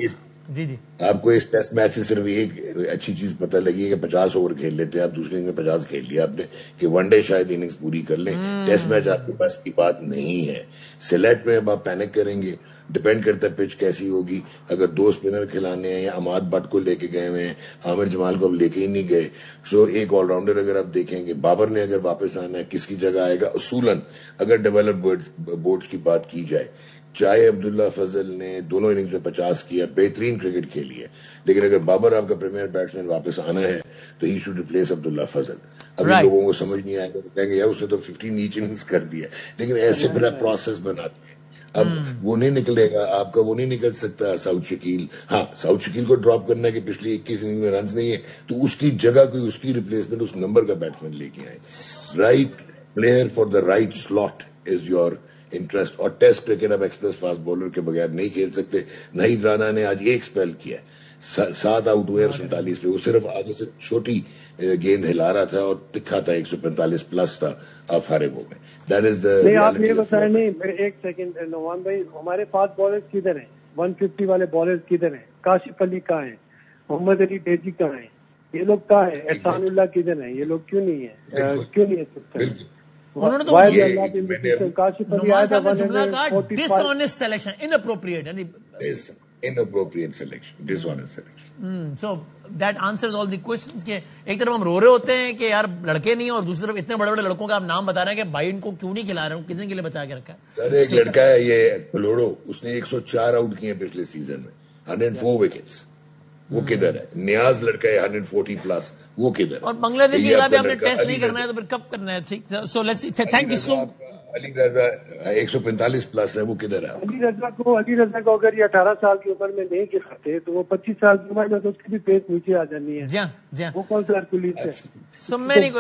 جی آپ کو اس ٹیسٹ میچ سے صرف ایک اچھی چیز پتہ لگی ہے کہ 50 اوور کھیل لیتے ہیں آپ, دوسرے اننگ میں 50 کھیل لیا آپ نے کہ ون ڈے شاید اننگز پوری کر لیں. ٹیسٹ میچ آپ کے پاس کی بات نہیں ہے. سلیکٹ میں اب آپ پینک کریں گے, ڈپینڈ کرتا ہے پچ کیسی ہوگی. اگر 2 اسپنر کھلانے ہیں, یا اماد بٹ کو لے کے گئے ہوئے ہیں, عامر جمال کو اب لے کے ہی نہیں گئے. سو ایک آل راؤنڈر اگر آپ دیکھیں گے, بابر نے اگر واپس آنا ہے, کس کی جگہ آئے گا؟ اصولاً اگر ڈیولپ بورڈز کی بات کی جائے, چاہے عبداللہ فضل نے دونوں اننگز میں 50 کیا, بہترین کرکٹ کھیلی ہے, لیکن اگر بابر آپ کا پریمیئر بیٹسمین واپس آنا ہے تو ہی شوڈ ریپلیس عبداللہ فضل. ابھی لوگوں کو سمجھ نہیں آئے گا, کہیں گے یار اس نے تو 15 ایچ اننگز کر دیا, لیکن ایسے پھر آپ پروسیس بناتے ہیں. اب وہ نہیں نکلے گا آپ کا, وہ نہیں نکل سکتا سعود شکیل. ہاں سعود شکیل کو ڈراپ کرنا ہے کہ پچھلی 21 اننگ میں رنز نہیں ہے, تو اس کی جگہ کوئی اس کی ریپلیسمنٹ اس نمبر کا بیٹسمین لے کے آئے. Right player for the right slot is your interest. اور ٹیسٹ کرکٹ اب ایکسپریس فاسٹ بولر کے بغیر نہیں کھیل سکتے. نہید رانا نے آج 1 اسپیل کیا, 7 آؤٹ ہوئے 47 پہ. وہ صرف آگے سے چھوٹی گیند ہلا رہا تھا اور تکھا تھا, 145 پلس تھا, آپ فارغ ہو گئے. نہیں آپ یہ بتائیں, نہیں ایک سیکنڈ نعمان بھائی, ہمارے فاسٹ بالرز کدھر ہیں؟ 150 والے بالرز کدھر ہیں؟ کاشف علی کہاں ہیں؟ محمد علی ڈیزی کہاں ہیں؟ یہ لوگ کہاں ہیں؟ احسان اللہ کدھر ہیں؟ یہ لوگ کیوں نہیں ہیں؟ کیوں نہیں ہے؟ انہوں نے تو کاشف علی نعمان صاحب نے جملہ کہا ڈس honest selection, in appropriate, inappropriate selection, dishonest selection. So that answers all the questions. کہ ایک طرف ہم رو رہے ہوتے ہیں کہ یار لڑکے نہیں, اور دوسری طرف اتنے بڑے بڑے لڑکوں کا آپ نام بتا رہے ہیں کہ بھائی ان کو کیوں نہیں کھلا رہے ہیں, کتنے کے لیے بچا کے رکھا ہے. سر ایک لڑکا ہے یہ پلوڑو, اس نے 104 آؤٹ کیے پچھلے سیزن میں, 104 وکٹس. وہ کدھر ہے؟ نیاز لڑکا ہے 140 پلس, وہ کدھر ہے؟ اور بنگلہ دیش کے خلاف آپ نے ٹیسٹ نہیں کرنا ہے تو پھر کب کرنا ہے؟ ٹھیک, so let's thank you so. Ali Raza 145 plus ہے, وہ کدھر ہے؟ علی رضا کو اگر یہ 18 سال کی عمر میں نہیں کھلاتے تو وہ 25 سال کی عمر میں تو اس کی بھی پیس نیچے آ جانی ہے. جی وہ کون سا ہرکولیس ہے؟ So many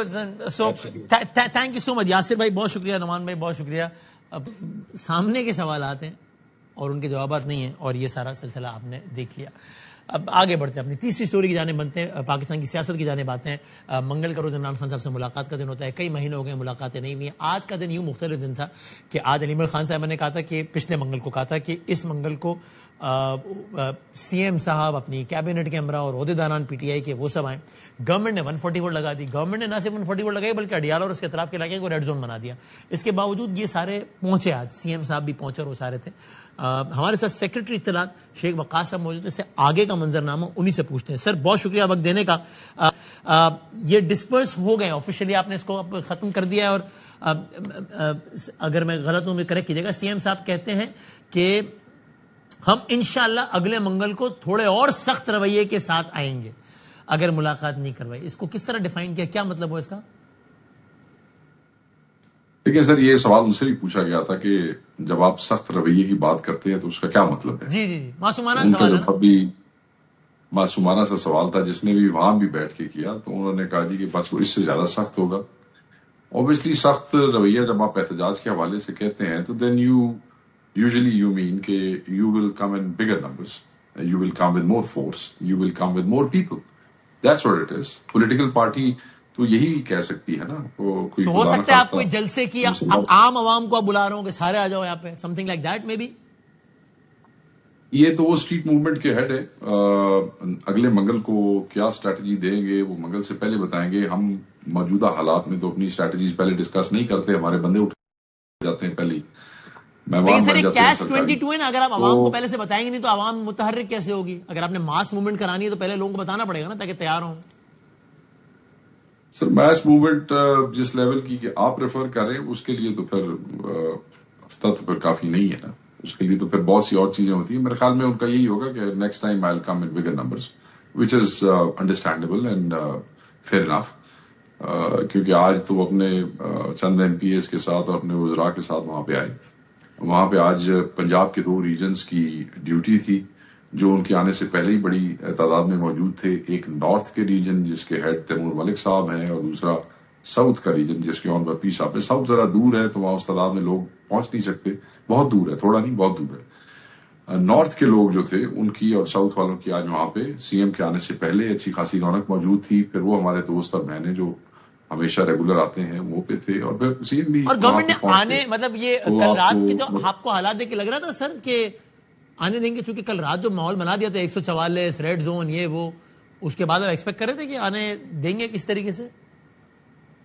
so thank you so much. Yasir بھائی بہت شکریہ, نعمان بھائی بہت شکریہ. اب سامنے کے سوالات ہیں اور ان کے جوابات نہیں ہیں, اور یہ سارا سلسلہ آپ نے دیکھ لیا. اب آگے بڑھتے ہیں, اپنی تیسری سٹوری کی جانب بنتے ہیں. پاکستان کی سیاست کی جانب آتے ہیں. منگل کا روز عمران خان صاحب سے ملاقات کا دن ہوتا ہے, کئی مہینے ہو گئے ملاقاتیں نہیں ہوئی. آج کا دن یوں مختلف دن تھا کہ آج علی عمران خان صاحب نے کہا تھا کہ پچھلے منگل کو کہا تھا کہ اس منگل کو سی ایم صاحب, اپنی کیبنٹ کے امرا اور عہدیداران پی ٹی آئی کے وہ سب آئیں. گورنمنٹ نے 140 ووٹ لگا دی. گورنمنٹ نے نہ صرف 140 ووٹ لگائی بلکہ اڈیالہ اور اس کے اطراف کے علاقے کو ریڈ زون بنا دیا. اس کے باوجود یہ سارے پہنچے, آج سی ایم صاحب بھی پہنچے اور وہ سارے تھے. ہمارے ساتھ سیکرٹری اطلاعات شیخ وقاص صاحب موجود. اس سے آگے کا کا منظرنامہ انہی سے پوچھتے ہیں. سر بہت شکریہ وقت دینے کا. یہ ڈسپرس ہو گئے آفیشیلی, آپ نے اس کو ختم کر دیا ہے, اور اگر میں غلط ہوں کریکٹ کیجیے گا. سی ایم صاحب کہتے ہیں کہ ہم انشاءاللہ اگلے منگل کو تھوڑے اور سخت رویے کے ساتھ آئیں گے اگر ملاقات نہیں کروائی. اس کو کس طرح ڈیفائن کیا, کیا مطلب ہو اس کا؟ دیکھیں سر, یہ سوال ان سے بھی پوچھا گیا تھا کہ جب آپ سخت رویے کی بات کرتے ہیں تو اس کا کیا مطلب ہے. جی معصومانہ سوال ہے, بھی معصومانہ سا سوال تھا. جس نے بھی وہاں بھی بیٹھ کے کیا تو انہوں نے کہا جی کہ بس وہ اس سے زیادہ سخت ہوگا. اوبیسلی سخت رویہ جب آپ احتجاج کے حوالے سے کہتے ہیں تو دین یو مین کہ you will come in bigger numbers, you will come with more force, you will come with more people. That's what it is. Political party تو یہی کہہ سکتی ہے نا. ہو سکتا ہے آپ کوئی جلسے کی عام عوام کو آپ بلا رہے ہوں کہ سارے آ جاؤ یہاں پہ, something like that may be. یہ تو وہ اسٹریٹ موومنٹ کے ہیڈ ہے. اگلے منگل کو کیا اسٹریٹجی دیں گے وہ منگل سے پہلے بتائیں گے. ہم موجودہ حالات میں تو اپنی اسٹریٹجیز پہلے ڈسکس نہیں کرتے, ہمارے بندے اٹھ جاتے ہیں پہلے. لیکن سر یہ کیش 22 ہے نا, اگر آپ عوام کو پہلے سے بتائیں گے نہیں تو عوام متحرک کیسے ہوگی؟ اگر آپ نے ماس موومنٹ کرانی ہے تو پہلے لوگوں کو بتانا پڑے گا نا تاکہ تیار ہوں. سر میس موومنٹ جس لیول کی کہ آپ ریفر کر رہے ہیں اس کے لیے تو پھر ہفتہ تو پھر کافی نہیں ہے نا. اس کے لیے تو پھر بہت سی اور چیزیں ہوتی ہیں. میرے خیال میں ان کا یہی ہوگا کہ next time I will come in bigger numbers, which is understandable and fair enough. کیونکہ آج تو اپنے چند ایم پی ایز کے ساتھ اور اپنے وزراء کے ساتھ وہاں پہ آئے. وہاں پہ آج پنجاب کے 2 ریجنز کی ڈیوٹی تھی جو ان کے آنے سے پہلے ہی بڑی تعداد میں موجود تھے. ایک نارتھ کے ریجن جس کے ہیڈ تیمور ملک صاحب ہیں, اور دوسرا ساؤتھ کا ریجن جس کے آن بپی صاحب ہے. ساؤتھ ذرا دور ہے تو وہاں اس تعداد میں لوگ پہنچ نہیں سکتے, بہت دور ہے, تھوڑا نہیں بہت دور ہے. نارتھ کے لوگ جو تھے ان کی اور ساؤتھ والوں کی آج وہاں پہ سی ایم کے آنے سے پہلے اچھی خاصی رونق موجود تھی. پھر وہ ہمارے دوست اور بہنیں جو ہمیشہ ریگولر آتے ہیں وہ پہ تھے, اور پھر سی ایم بھی. اور گورنمنٹ نے آنے مطلب یہ کل رات کے جو آپ کو حالات دیکھ کے لگ رہا تھا سر کہ آنے دیں گے, چونکہ کل رات جو ماحول بنا دیا تھا 144 ریڈ زون یہ وہ, اس کے بعد آپ ایکسپیکٹ کر رہے تھے کہ آنے دیں گے کس طریقے سے؟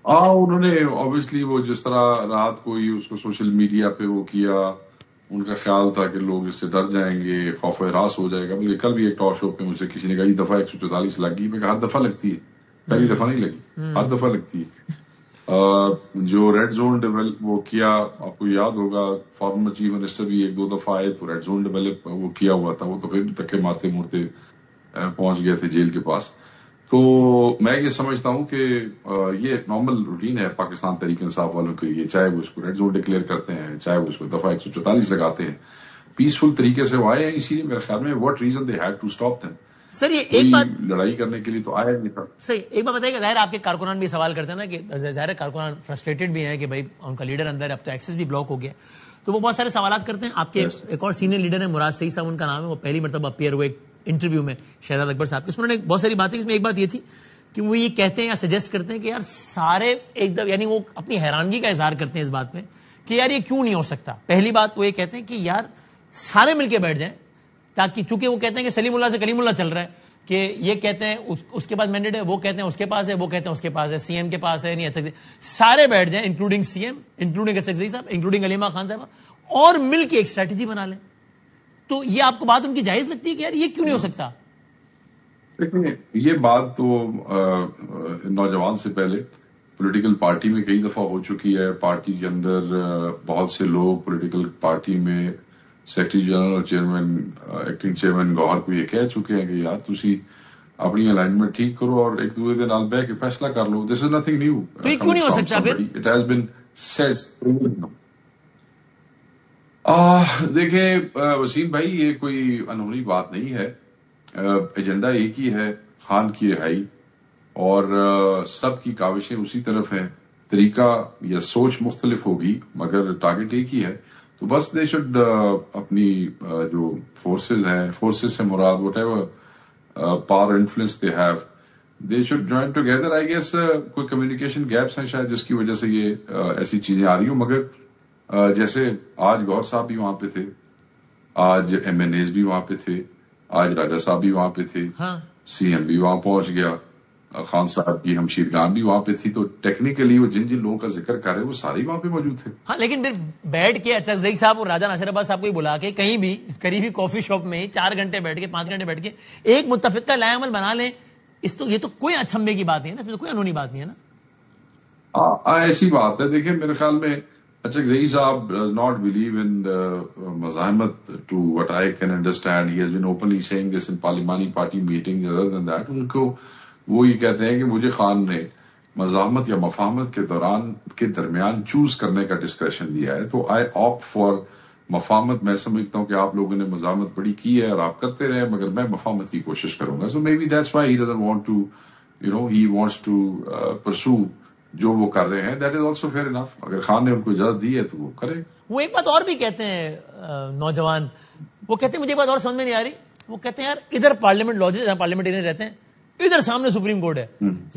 انہوں نے اوبیسلی وہ جس طرح رات کو ہی اس کو سوشل میڈیا پہ وہ کیا, ان کا خیال تھا کہ لوگ اس سے ڈر جائیں گے, خوف و ہراس ہو جائے گا. بلکہ کل بھی ایک ٹاک شو پہ مجھ سے کسی نے کہا یہ دفعہ 144 لگ گئی. میں کہا ہر دفعہ لگتی ہے, پہلی دفعہ نہیں لگی, ہر دفعہ لگتی ہے. جو ریڈ زون ڈیولپ وہ کیا, آپ کو یاد ہوگا فارمر چیف منسٹر بھی 1-2 دفعہ آئے تو ریڈ زون ڈیولپ وہ کیا ہوا تھا, وہ تو پھر دھکے مارتے مورتے پہنچ گئے تھے جیل کے پاس. تو میں یہ سمجھتا ہوں کہ یہ نارمل روٹین ہے پاکستان تحریک انصاف والوں کے لیے, چاہے وہ اس کو ریڈ زون ڈکلیئر کرتے ہیں, چاہے وہ اس کو دفعہ 144 لگاتے ہیں. پیسفل طریقے سے وہ آئے ہیں, اسی لیے میرے خیال میں what reason they had to stop them. سر یہ ایک بات لڑائی کرنے کے لیے تو آیا نہیں تھا. صحیح, ایک بات بتائیے کہ ظاہر آپ کے کارکنان بھی سوال کرتے ہیں نا کہ ظاہر کارکنان فرسٹریٹڈ بھی ہیں کہ بھائی ان کا لیڈر اندر, اب تو ایکسس بھی بلاک ہو گیا, تو وہ بہت سارے سوالات کرتے ہیں. آپ کے ایک اور سینئر لیڈر ہیں مراد سعید صاحب, ان کا نام ہے, وہ پہلی مرتبہ اپیئر ہوئے ایک انٹرویو میں شہزاد اکبر صاحب کے, اس میں انہوں نے بہت ساری باتیں, اس میں ایک بات یہ تھی کہ وہ یہ کہتے ہیں یا سجیسٹ کرتے ہیں کہ یار سارے ایک دم, یعنی وہ اپنی حیرانگی کا اظہار کرتے ہیں اس بات میں کہ یار یہ کیوں نہیں ہو سکتا. پہلی بات وہ یہ کہتے ہیں کہ یار سارے مل کے بیٹھ جائیں, تاکہ چونکہ وہ کہتے ہیں کہ سلیم اللہ سے کلیم اللہ چل رہا ہے, کہ یہ کہتے ہیں اس کے پاس مینڈیٹ ہے, وہ کہتے ہیں اس کے پاس ہے, وہ کہتے ہیں اس کے پاس ہے, سی ایم کے پاس ہے, نہیں اچھا سارے بیٹھ جائیں انکلوڈنگ سی ایم, انکلوڈنگ اچھا صاحب, انکلوڈنگ علیمہ خان صاحب, اور مل کے ایک اسٹریٹجی بنا لیں. تو یہ آپ کو بات ان کی جائز لگتی ہے کہ یار یہ کیوں نہیں ہو سکتا؟ دیکھیں یہ بات تو نوجوان سے پہلے پولیٹیکل پارٹی میں کئی دفعہ ہو چکی ہے. پارٹی کے اندر بہت سے لوگ پولیٹیکل پارٹی میں سیکرٹری جنرل اور چیئرمین ایکٹنگ چیئرمین گوہر کو یہ کہہ چکے ہیں کہ یار تسی اپنی الائنمنٹ ٹھیک کرو اور ایک دوسرے کے نال بیٹھ کے فیصلہ کر لو. دس از نتھنگ نیو. تو یہ کیوں نہیں ہو سکتا پھر؟ It has been said. دیکھیں وسیم بھائی, یہ کوئی انہونی بات نہیں ہے. ایجنڈا ایک ہی ہے, خان کی رہائی, اور سب کی کاوشیں اسی طرف ہیں. طریقہ یا سوچ مختلف ہوگی مگر ٹارگٹ ایک ہی ہے. تو بس دے شوڈ اپنی جو فورسز ہیں, فورسز سے مراد whatever power influence they have, they should join together. I guess کوئی کمیونیکیشن گیپس ہیں شاید جس کی وجہ سے یہ ایسی چیزیں آ رہی ہوں. مگر جیسے آج گوہر صاحب بھی وہاں پہ تھے, آج ایم این ایز بھی وہاں پہ تھے, آج راجہ صاحب بھی وہاں پہ تھے, سی ایم بھی وہاں پہنچ گیا, خان صاحب کی ہمشیرگان بھی وہاں پہ تھی، تو ٹیکنیکلی وہ جن جن لوگوں کا ذکر کر رہے وہ سارے وہاں پہ موجود تھے. ہاں لیکن پھر بیٹھ کے اچھا زئی صاحب اور راجہ ناصر عباس صاحب کو ہی بلا کے کہیں بھی قریبی کافی شاپ میں 4 گھنٹے بیٹھ کے 5 گھنٹے بیٹھ کے ایک متفقہ لائے عمل بنا لیں، یہ تو کوئی اچھمبے کی بات نہیں ہے نا، اس میں تو کوئی انہونی بات نہیں ہے نا. ایسی بات ہے. دیکھیں میرے خیال میں اچھا زئی صاحب does not believe in مزاحمت to what I can understand. He has been openly saying this in Parliamani party meetings. Other than that ان کو وہ یہ کہتے ہیں کہ مجھے خان نے مزاحمت یا مفاہمت کے درمیان چوز کرنے کا ڈسکریشن دیا ہے، تو آئی آپٹ فار مفاہمت. میں سمجھتا ہوں کہ آپ لوگوں نے مزاحمت بڑی کی ہے اور آپ کرتے رہے، مگر میں مفاہمت کی کوشش کروں گا. So maybe that's why he doesn't want to he wants to pursue جو وہ کر رہے ہیں. That is also fair enough. اگر خان نے ان کو اجازت دی ہے تو وہ کرے. وہ ایک بات اور بھی کہتے ہیں نوجوان، وہ کہتے ہیں مجھے ایک بات اور سمجھ میں نہیں آ رہی، وہ کہتے ہیں یار ادھر پارلیمنٹ لاجز جہاں پارلیمنٹرین رہتے ہیں، ادھر سامنے سپریم کورٹ ہے.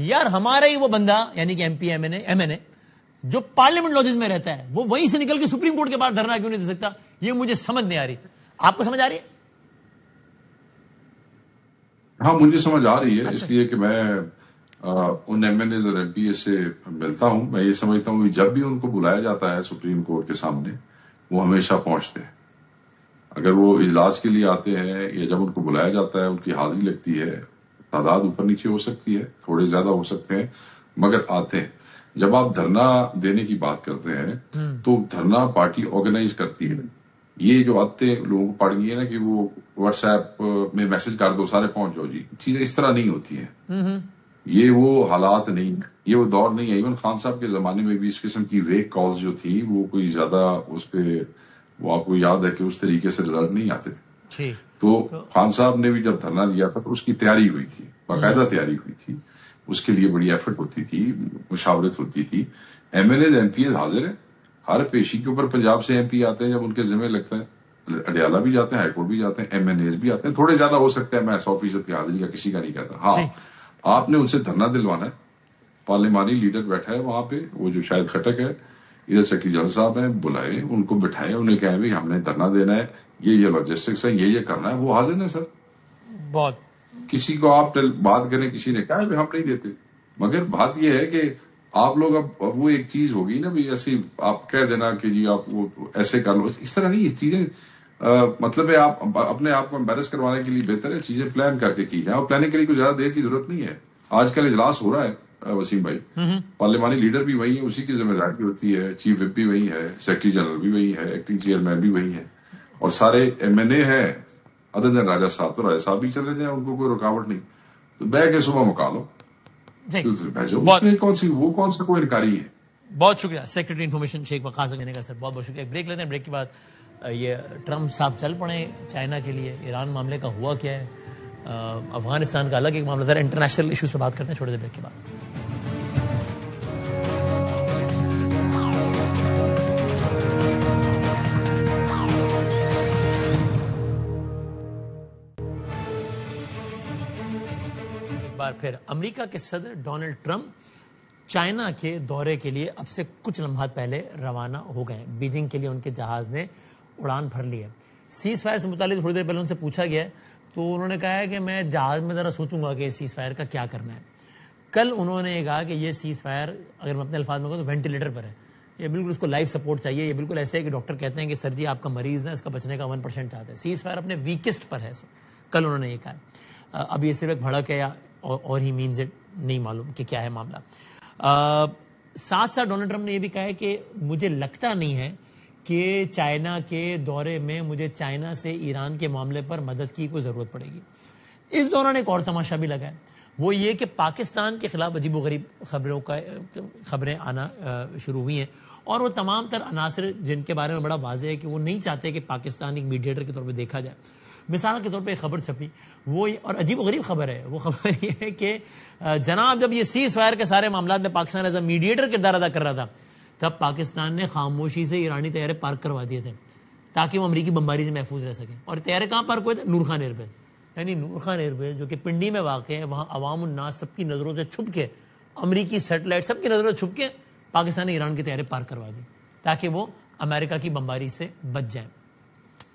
یار ہمارا ہی وہ بندہ یعنی کہ ایم این اے جو پارلیمنٹ لاجز میں رہتا ہے، وہ وہیں سے نکل کے سپریم کورٹ کے باہر دھرنا کیوں نہیں دے سکتا؟ یہ مجھے سمجھ نہیں آ رہی. آپ کو سمجھ آ رہی ہے؟ ہاں مجھے سمجھ آ رہی ہے، اس لیے کہ میں ان ایم این ایز اور ایم پی اے سے ملتا ہوں. میں یہ سمجھتا ہوں کہ جب بھی ان کو بلایا جاتا ہے سپریم کورٹ کے سامنے وہ ہمیشہ پہنچتے ہیں. اگر وہ اجلاس کے لیے آتے ہیں یا جب ان کو بلایا جاتا ہے ان کی حاضری لگتی ہے، تعداد اوپر نیچے ہو سکتی ہے، تھوڑے زیادہ ہو سکتے ہیں، مگر آتے ہیں. جب آپ دھرنا دینے کی بات کرتے ہیں تو دھرنا پارٹی آرگنائز کرتی ہے. یہ جو آتے ہیں لوگوں کو پڑ گئی ہے نا کہ وہ واٹس ایپ میں میسج کر دو سارے پہنچ جاؤ، جی چیزیں اس طرح نہیں ہوتی ہیں. یہ وہ حالات نہیں، یہ وہ دور نہیں ہے. ایون خان صاحب کے زمانے میں بھی اس قسم کی ویک کالز جو تھی وہ کوئی زیادہ اس پہ وہ آپ کو یاد ہے کہ اس طریقے سے رزلٹ نہیں آتے تھے. تو خان صاحب نے بھی جب دھرنا دیا تھا تو اس کی تیاری ہوئی تھی، باقاعدہ تیاری ہوئی تھی، اس کے لیے بڑی ایفرٹ ہوتی تھی، مشاورت ہوتی تھی. M N As M P As حاضر ہیں، ہر پیشی کے اوپر پنجاب سے ایم پی آتے ہیں جب ان کے ذمہ لگتا ہے، اڈیالہ بھی جاتے ہیں، ہائی کورٹ بھی جاتے ہیں، ایم این ایز بھی آتے ہیں. تھوڑے زیادہ ہو سکتے ہیں، میں 100% کی حاضری کا کسی کا نہیں کہتا. ہاں آپ نے ان سے دھرنا دلوانا ہے. پارلیمانی لیڈر بیٹھا ہے وہاں پہ، وہ جو شاید خٹک ہے، ادھر سیکرٹری جنرل صاحب ہیں، بلائے ان کو بٹھائے، انہیں کہیں بھی ہم نے دھرنا دینا ہے، یہ لاجسٹکس ہے، یہ کرنا ہے. وہ حاضر ہیں سر. بہت کسی کو آپ بات کریں، کسی نے کہا بھی ہم نہیں دیتے، مگر بات یہ ہے کہ آپ لوگ اب وہ ایک چیز ہوگی نا بھی ایسی آپ کہہ دینا کہ جی آپ وہ ایسے کر لو، اس طرح نہیں. یہ چیزیں مطلب ہے آپ اپنے آپ کو امبیرس کروانے کے لیے بہتر ہے چیزیں پلان کر کے کی جائیں، اور پلاننگ کے لیے کوئی زیادہ دیر کی ضرورت نہیں ہے. آج کل اجلاس ہو رہا ہے وسیم بھائی، پارلیمانی لیڈر بھی وہی ہے، اسی کی ذمہ داری ہوتی ہے، چیف وپ بھی وہی ہے، سیکرٹری جنرل بھی وہی ہے، ایکٹنگ چیئرمین بھی وہی ہے، اور سارے ایم این اے ہیں ادر دین راجہ صاحب. تو راجہ صاحب بھی چلے جائیں، ان کو کوئی رکاوٹ نہیں. تو بہ کے صبح مکا لو، کون سا کوئی انکاری ہے. بہت شکریہ سیکرٹری انفارمیشن شیخ وقاص دینے کا سر، بہت بہت شکریہ. بریک لیتے ہیں، بریک کے بعد یہ ٹرمپ صاحب چل پڑے چائنا کے لیے، ایران معاملے کا ہوا کیا ہے، افغانستان کا الگ ایک معاملہ تھا، انٹرنیشنل ایشوز پہ بات کرتے ہیں چھوٹے سے بریک کے بعد. بار پھر امریکہ کے صدر ڈونلڈ ٹرمپ چائنا کے دورے کے لیے اب سے کچھ لمحات پہلے روانہ ہو گئے. بیجنگ کے لیے ان کے جہاز نے اڑان بھر لی ہے. سیز فائر سے متعلق تھوڑی دیر پہلے ان سے پوچھا گیا تو انہوں نے کہا ہے کہ میں جہاز میں ذرا سوچوں گا کہ سیز فائر کا کیا کرنا ہے. کل انہوں نے یہ کہا کہ یہ سیز فائر اگر میں اپنے الفاظ میں کہوں تو وینٹیلیٹر پر ہے، یہ بالکل اس کو لائف سپورٹ چاہیے. یہ بالکل ایسے ہے کہ ڈاکٹر کہتے ہیں کہ سر جی آپ کا مریض ہے، اس کا بچنے کا 1% چاہتے ہیں. سیز فائر اپنے ویکسٹ پر ہے. کل انہوں نے یہ کہا. اب یہ صرف ایک بھڑک ہے یا اور ہی مینز اٹ نہیں معلوم کہ کیا ہے معاملہ. ساتھ ساتھ ڈونلڈ ٹرمپ نے یہ بھی کہا ہے کہ مجھے لگتا نہیں ہے کہ چائنا کے دورے میں مجھے چائنا سے ایران کے معاملے پر مدد کی کوئی ضرورت پڑے گی. اس دوران ایک اور تماشا بھی لگا ہے، وہ یہ کہ پاکستان کے خلاف عجیب و غریب خبریں آنا شروع ہوئی ہیں، اور وہ تمام تر عناصر جن کے بارے میں بڑا واضح ہے کہ وہ نہیں چاہتے کہ پاکستان ایک میڈیٹر کے طور پہ دیکھا جائے. مثال کے طور پہ ایک خبر چھپی، وہ اور عجیب و غریب خبر ہے، وہ خبر یہ ہے کہ جناب جب یہ سیز فائر کے سارے معاملات میں پاکستان ایز اے میڈیٹر کردار ادا کر رہا تھا، تب پاکستان نے خاموشی سے ایرانی طیارے پارک کروا دیے تھے تاکہ وہ امریکی بمباری سے محفوظ رہ سکیں. اور طیارے کہاں پارک ہوئے تھے؟ نور خان ایئر بیس. یعنی نور خان ایئر بیس جو کہ پنڈی میں واقع ہے، وہاں عوام الناس سب کی نظروں سے چھپ کے، امریکی سیٹلائٹ سب کی نظروں سے چھپ کے پاکستان نے ایران کے طیارے پارک کروا دی تاکہ وہ امریکہ کی بمباری سے بچ جائیں.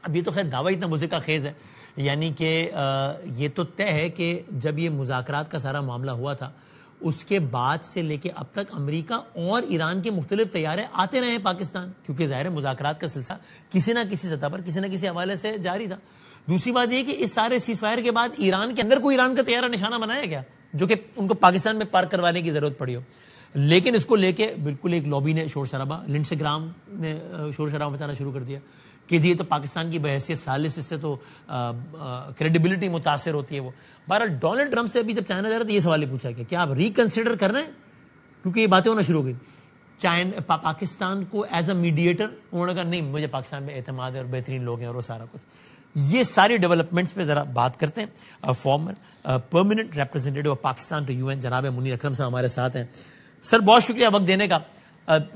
اب یہ تو خیر دعویٰ اتنا مضحکہ خیز ہے، یعنی کہ یہ تو طے ہے کہ جب یہ مذاکرات کا سارا معاملہ ہوا تھا اس کے بعد سے لے کے اب تک امریکہ اور ایران کے مختلف طیارے آتے رہے ہیں پاکستان، کیونکہ ظاہر مذاکرات کا سلسلہ کسی نہ کسی سطح پر کسی نہ کسی حوالے سے جاری تھا. دوسری بات یہ کہ اس سارے سیز فائر کے بعد ایران کے اندر کوئی ایران کا طیارہ نشانہ بنایا گیا جو کہ ان کو پاکستان میں پارک کروانے کی ضرورت پڑی ہو. لیکن اس کو لے کے بالکل ایک لابی نے شور شرابہ، لنڈسے گرام نے شور شرابہ مچانا شروع کر دیا کہ جی یہ تو پاکستان کی بحیثیت ثالث، اس سے تو کریڈیبلٹی متاثر ہوتی ہے. وہ بہرحال ڈونلڈ ٹرمپ سے ابھی جب چائنا جا رہا تھا یہ سوال ہی پوچھا کہ کیا آپ ریکنسیڈر کر رہے ہیں، کیونکہ یہ باتیں ہونا شروع ہو گئی پاکستان کو ایز اے میڈیٹر. انہوں نے کہا نہیں مجھے پاکستان میں اعتماد ہے اور بہترین لوگ ہیں اور وہ سارا کچھ. یہ ساری ڈیولپمنٹس پہ ذرا بات کرتے ہیں. Former permanent representative of Pakistan to UN جناب منیر اکرم صاحب ہمارے ساتھ ہیں. سر بہت شکریہ وقت دینے کا.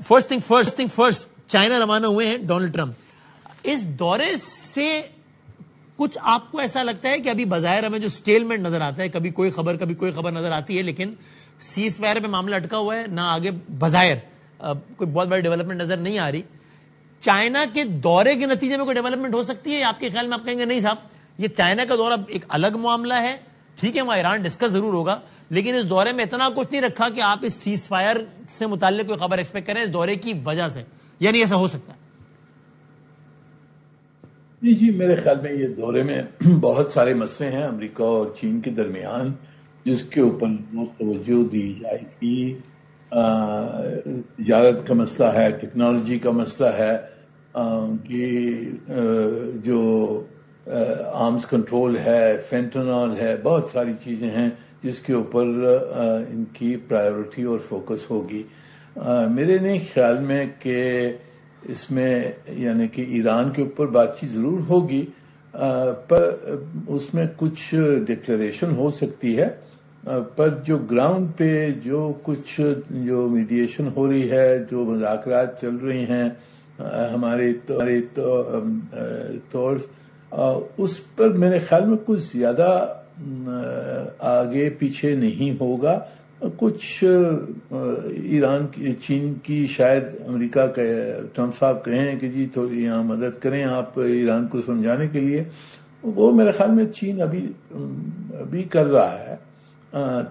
فرسٹ تھنگ فرسٹ چائنا روانہ ہوئے ہیں ڈونلڈ ٹرمپ. اس دورے سے کچھ آپ کو ایسا لگتا ہے کہ ابھی بظاہر ہمیں جو سٹیلمنٹ نظر آتا ہے، کبھی کوئی خبر نظر آتی ہے لیکن سیز فائر پہ معاملہ اٹکا ہوا ہے، نہ آگے بظاہر کوئی بہت بڑی ڈیولپمنٹ نظر نہیں آ رہی. چائنا کے دورے کے نتیجے میں کوئی ڈیولپمنٹ ہو سکتی ہے آپ کے خیال میں؟ آپ کہیں گے نہیں صاحب یہ چائنا کا دورہ ایک الگ معاملہ ہے، ٹھیک ہے وہاں ایران ڈسکس ضرور ہوگا لیکن اس دورے میں اتنا کچھ نہیں رکھا کہ آپ اس سیز فائر سے متعلق کوئی خبر ایکسپیکٹ کریں اس دورے کی وجہ سے، یعنی ایسا ہو سکتا ہے؟ جی میرے خیال میں یہ دورے میں بہت سارے مسئلے ہیں امریکہ اور چین کے درمیان جس کے اوپر توجہ دی جائے گی. تجارت کا مسئلہ ہے، ٹیکنالوجی کا مسئلہ ہے کہ جو آرمز کنٹرول ہے، فینٹانول ہے، بہت ساری چیزیں ہیں جس کے اوپر ان کی پرائیورٹی اور فوکس ہوگی. میرے نہیں خیال میں کہ اس میں یعنی کہ ایران کے اوپر بات چیت ضرور ہوگی پر اس میں کچھ ڈکلیریشن ہو سکتی ہے، پر جو گراؤنڈ پہ جو کچھ جو میڈیشن ہو رہی ہے، جو مذاکرات چل رہی ہیں ہمارے طور اس پر میرے خیال میں کچھ زیادہ آگے پیچھے نہیں ہوگا. کچھ ایران کی چین کی شاید امریکہ کے ٹرمپ صاحب کہیں کہ جی تھوڑی یہاں مدد کریں آپ ایران کو سمجھانے کے لیے، وہ میرے خیال میں چین ابھی کر رہا ہے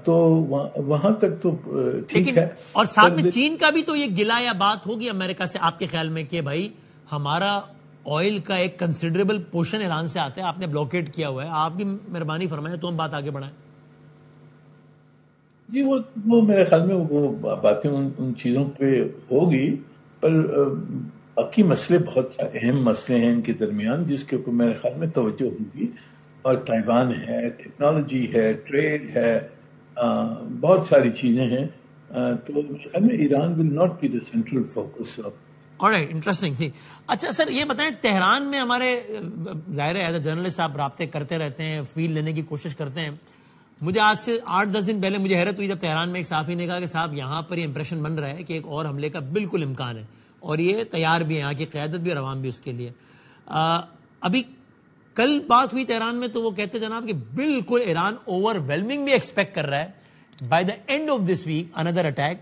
تو وہاں تک تو ٹھیک ہے. اور ساتھ میں چین کا بھی تو یہ گلا یا بات ہوگی امریکہ سے آپ کے خیال میں کہ بھائی ہمارا آئل کا ایک کنسیڈریبل پورشن ایران سے آتا ہے، آپ نے بلاکیٹ کیا ہوا ہے، آپ بھی مہربانی فرمائیں تو ہم بات آگے بڑھائیں. جی وہ میرے خیال میں وہ باتیں ان چیزوں پہ ہوگی پر باقی مسئلے بہت اہم مسئلے ہیں ان کے درمیان جس کے اوپر میرے خیال میں توجہ ہوگی. اور تائیوان ہے، ٹیکنالوجی ہے، ٹریڈ ہے، بہت ساری چیزیں ہیں تو میرے خیال میں Iran will not be the central focus of. Alright, interesting تھی. اچھا سر یہ بتائیں تہران میں ہمارے ظاہر ہے ایز اے جرنلسٹ آپ رابطے کرتے رہتے ہیں، فیل لینے کی کوشش کرتے ہیں. مجھے آج سے 8-10 دن پہلے مجھے حیرت ہوئی جب تہران میں ایک صحافی نے کہا کہ صاحب یہاں پر یہ امپریشن بن رہا ہے کہ ایک اور حملے کا بالکل امکان ہے اور یہ تیار بھی ہے، یہاں کی قیادت بھی اور عوام بھی اس کے لیے. ابھی کل بات ہوئی تہران میں تو وہ کہتے جناب کہ بالکل ایران اوور ویلمنگ بھی ایکسپیکٹ کر رہا ہے by the end of this week اندر attack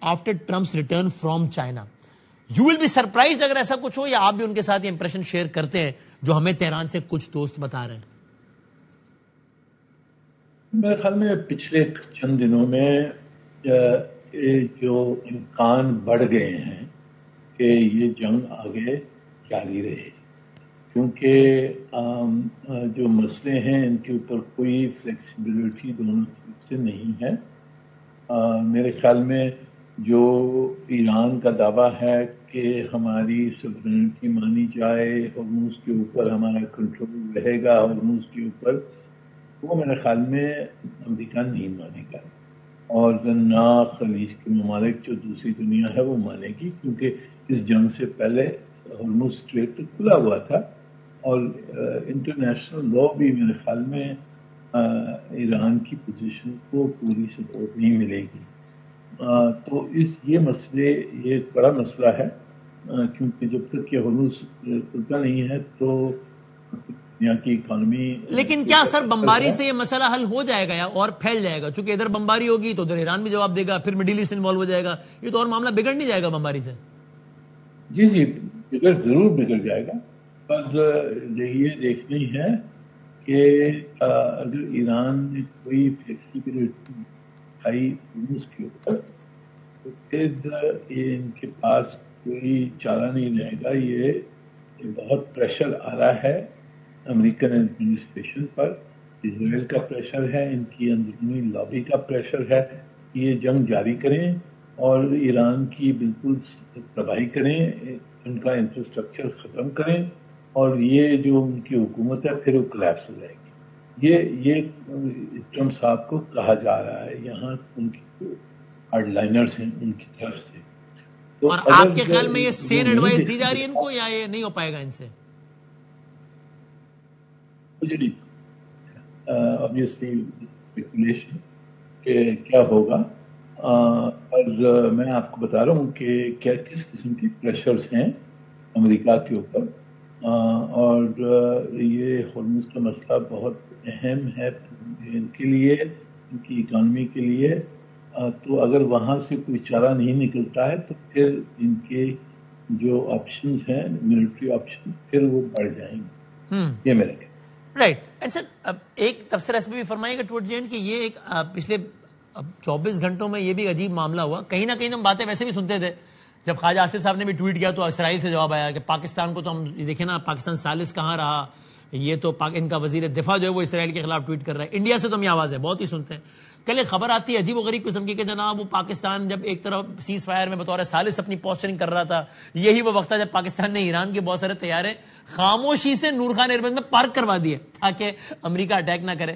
after Trump's return from China. You will be surprised اگر ایسا کچھ ہو، یا آپ بھی ان کے ساتھ یہ امپریشن شیئر کرتے ہیں جو ہمیں تہران سے کچھ دوست بتا رہے ہیں؟ میرے خیال میں پچھلے چند دنوں میں جو امکان بڑھ گئے ہیں کہ یہ جنگ آگے جاری رہے، کیونکہ جو مسئلے ہیں ان کے اوپر کوئی فلیکسیبلٹی دونوں طرف سے نہیں ہے. میرے خیال میں جو ایران کا دعویٰ ہے کہ ہماری سوورنٹی مانی جائے، ہرمز کے اوپر ہمارا کنٹرول رہے گا، ہرمز کے اوپر، وہ میرے خیال میں امریکہ نہیں مانے گا اور نہ خلیج کے ممالک جو دوسری دنیا ہے وہ مانے گی، کیونکہ اس جنگ سے پہلے ہرمز اسٹریٹ کھلا ہوا تھا اور انٹرنیشنل لا بھی میرے خیال میں ایران کی پوزیشن کو پوری سپورٹ نہیں ملے گی. تو یہ مسئلے یہ ایک بڑا مسئلہ ہے کیونکہ جب تک یہ ہرمز کھلتا نہیں ہے تو دنیا کی اکانومی. لیکن کیا سر بمباری سے یہ مسئلہ حل ہو جائے گا یا اور پھیل جائے گا؟ چونکہ ادھر بمباری ہوگی تو ادھر ایران بھی جواب دے گا، پھر مڈل ایسٹ انوالو ہو جائے گا، یہ تو اور معاملہ بگڑ نہیں جائے گا بمباری سے؟ جی ضرور بگڑ جائے گا، پر یہ دیکھنی ہے کہ اگر ایران نے کوئی فلیکسیبلٹی دکھائی روس کے اوپر تو پھر یہ ان کے پاس کوئی چارہ نہیں رہے گا. یہ بہت پریشر آ رہا ہے امریکن ایڈمنسٹریشن پر, اسرائیل کا پریشر ہے, ان کی اندرونی لابی کا پریشر ہے کہ یہ جنگ جاری کریں اور ایران کی بالکل تباہی کریں, ان کا انفراسٹرکچر ختم کریں, اور یہ جو ان کی حکومت ہے پھر وہ کلیپس ہو جائے گی. یہ ٹرمپ صاحب کو کہا جا رہا ہے یہاں ان کی ہارڈ لائنرز ہیں ان کی طرف سے. اور آپ کے خیال میں یہ سین ایڈوائس دی جا رہی ہے ان کو, یا یہ نہیں ہو پائے گا ان سے؟ جی obviously speculation کہ کیا ہوگا, اور میں آپ کو بتا رہا ہوں کہ کیا کس قسم کی پریشرز ہیں امریکہ کے اوپر, اور یہ ہرمز کا مسئلہ بہت اہم ہے ان کے لیے, ان کی اکانومی کے لیے. تو اگر وہاں سے کوئی چارہ نہیں نکلتا ہے تو پھر ان کے جو آپشنز ہیں ملٹری آپشن پھر وہ بڑھ جائیں گے. یہ میرا کہنا. رائٹ. اینڈ سر ایک تبصرہ اس میں بھی فرمائیے گا ٹوڈ جی اینڈ کہ یہ ایک پچھلے 24 گھنٹوں میں یہ بھی عجیب معاملہ ہوا. کہیں نہ کہیں ہم باتیں ویسے بھی سنتے تھے, جب خواجہ آصف صاحب نے بھی ٹویٹ کیا تو اسرائیل سے جواب آیا کہ پاکستان کو تو ہم دیکھیں نا, پاکستان ثالث کہاں رہا, یہ تو ان کا وزیر دفاع جو ہے وہ اسرائیل کے خلاف ٹویٹ کر رہا ہے. انڈیا سے تو ہم یہ آوازیں بہت ہی سنتے ہیں. کل ایک خبر آتی ہے عجیب و غریب قسم کی کہ جناب وہ پاکستان جب ایک طرف سیز فائر میں بطور ثالث اپنی پوسچرنگ کر رہا تھا, یہی وہ وقت تھا جب پاکستان نے ایران کے بہت سارے طیارے خاموشی سے نور خان ایئر بیس میں پارک کروا دیے تاکہ امریکہ اٹیک نہ کرے.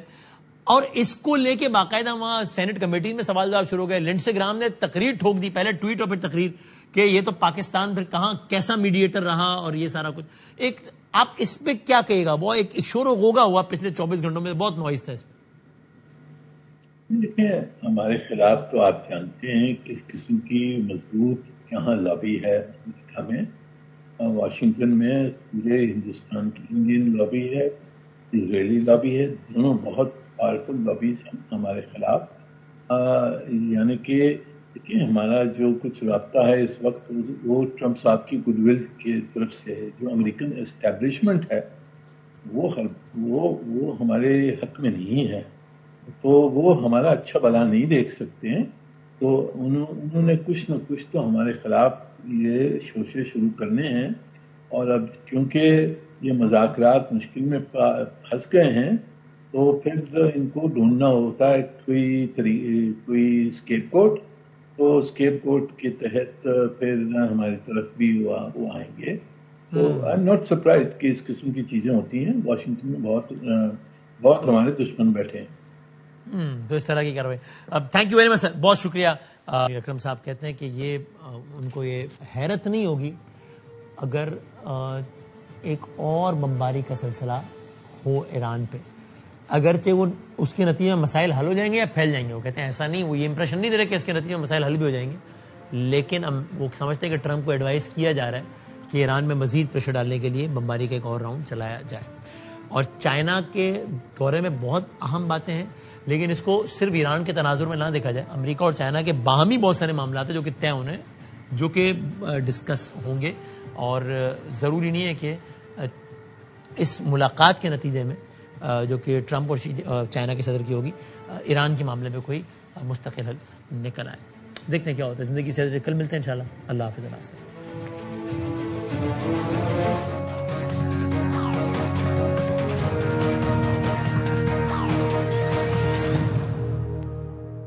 اور اس کو لے کے باقاعدہ وہاں سینٹ کمیٹی میں سوال جواب شروع ہو گئے. لنڈسے گرام نے تقریر ٹھوک دی, پہلے ٹویٹ اور پھر تقریر, کہ یہ تو پاکستان پھر کہاں کیسا میڈیٹر رہا اور یہ سارا کچھ. ایک آپ اس پہ کیا کہے گا؟ وہ ایک شور و غوغا ہوا پچھلے 24 گھنٹوں میں, بہت نوائز تھا اس پہ. دیکھیں ہمارے خلاف تو آپ جانتے ہیں کس قسم کی مضبوط یہاں لابی ہے امریکہ میں, واشنگٹن میں پورے ہندوستان کی انڈین لابی ہے, اسرائیلی لابی ہے, دونوں بہت پاورفل لابیز ہیں ہمارے خلاف. یعنی کہ دیکھیں ہمارا جو کچھ رابطہ ہے اس وقت وہ ٹرمپ صاحب کی گڈ ول کی طرف سے ہے. جو امریکن اسٹیبلشمنٹ ہے وہ ہمارے حق میں نہیں ہے, تو وہ ہمارا اچھا بھلا نہیں دیکھ سکتے ہیں. تو انہوں نے کچھ نہ کچھ تو ہمارے خلاف یہ شوشے شروع کرنے ہیں, اور اب کیونکہ یہ مذاکرات مشکل میں پھنس گئے ہیں تو پھر ان کو ڈھونڈنا ہوتا ہے کوئی اسکیپ کوٹ. تو اسکیپ کوٹ کے تحت پھر ہماری طرف بھی وہ آئیں گے. تو آئی ایم ناٹ سرپرائز کہ اس قسم کی چیزیں ہوتی ہیں. واشنگٹن میں بہت ہمارے دشمن بیٹھے ہیں. تو اس طرح کی کاروائی. تھینک یو ویری مچ سر, بہت شکریہ. اکرم صاحب کہتے ہیں کہ یہ ان کو یہ حیرت نہیں ہوگی اگر ایک اور بمباری کا سلسلہ ہو ایران پہ, اگرچہ وہ اس کے نتیجے میں مسائل حل ہو جائیں گے یا پھیل جائیں گے. وہ کہتے ہیں ایسا نہیں, وہ یہ امپریشن نہیں دے رہے کہ اس کے نتیجے میں مسائل حل بھی ہو جائیں گے, لیکن وہ سمجھتے ہیں کہ ٹرمپ کو ایڈوائز کیا جا رہا ہے کہ ایران میں مزید پریشر ڈالنے کے لیے بمباری کا ایک اور راؤنڈ چلایا جائے. اور چائنا کے دورے میں بہت اہم باتیں ہیں, لیکن اس کو صرف ایران کے تناظر میں نہ دیکھا جائے. امریکہ اور چائنا کے باہمی بہت سارے معاملات ہیں جو کہ طے ہونے, جو کہ ڈسکس ہوں گے, اور ضروری نہیں ہے کہ اس ملاقات کے نتیجے میں جو کہ ٹرمپ اور چائنا کے صدر کی ہوگی, ایران کے معاملے میں کوئی مستقل حل نکل آئے. دیکھتے ہیں کیا ہوتا ہے. زندگی سے کل ملتے ہیں انشاءاللہ. اللہ حافظ.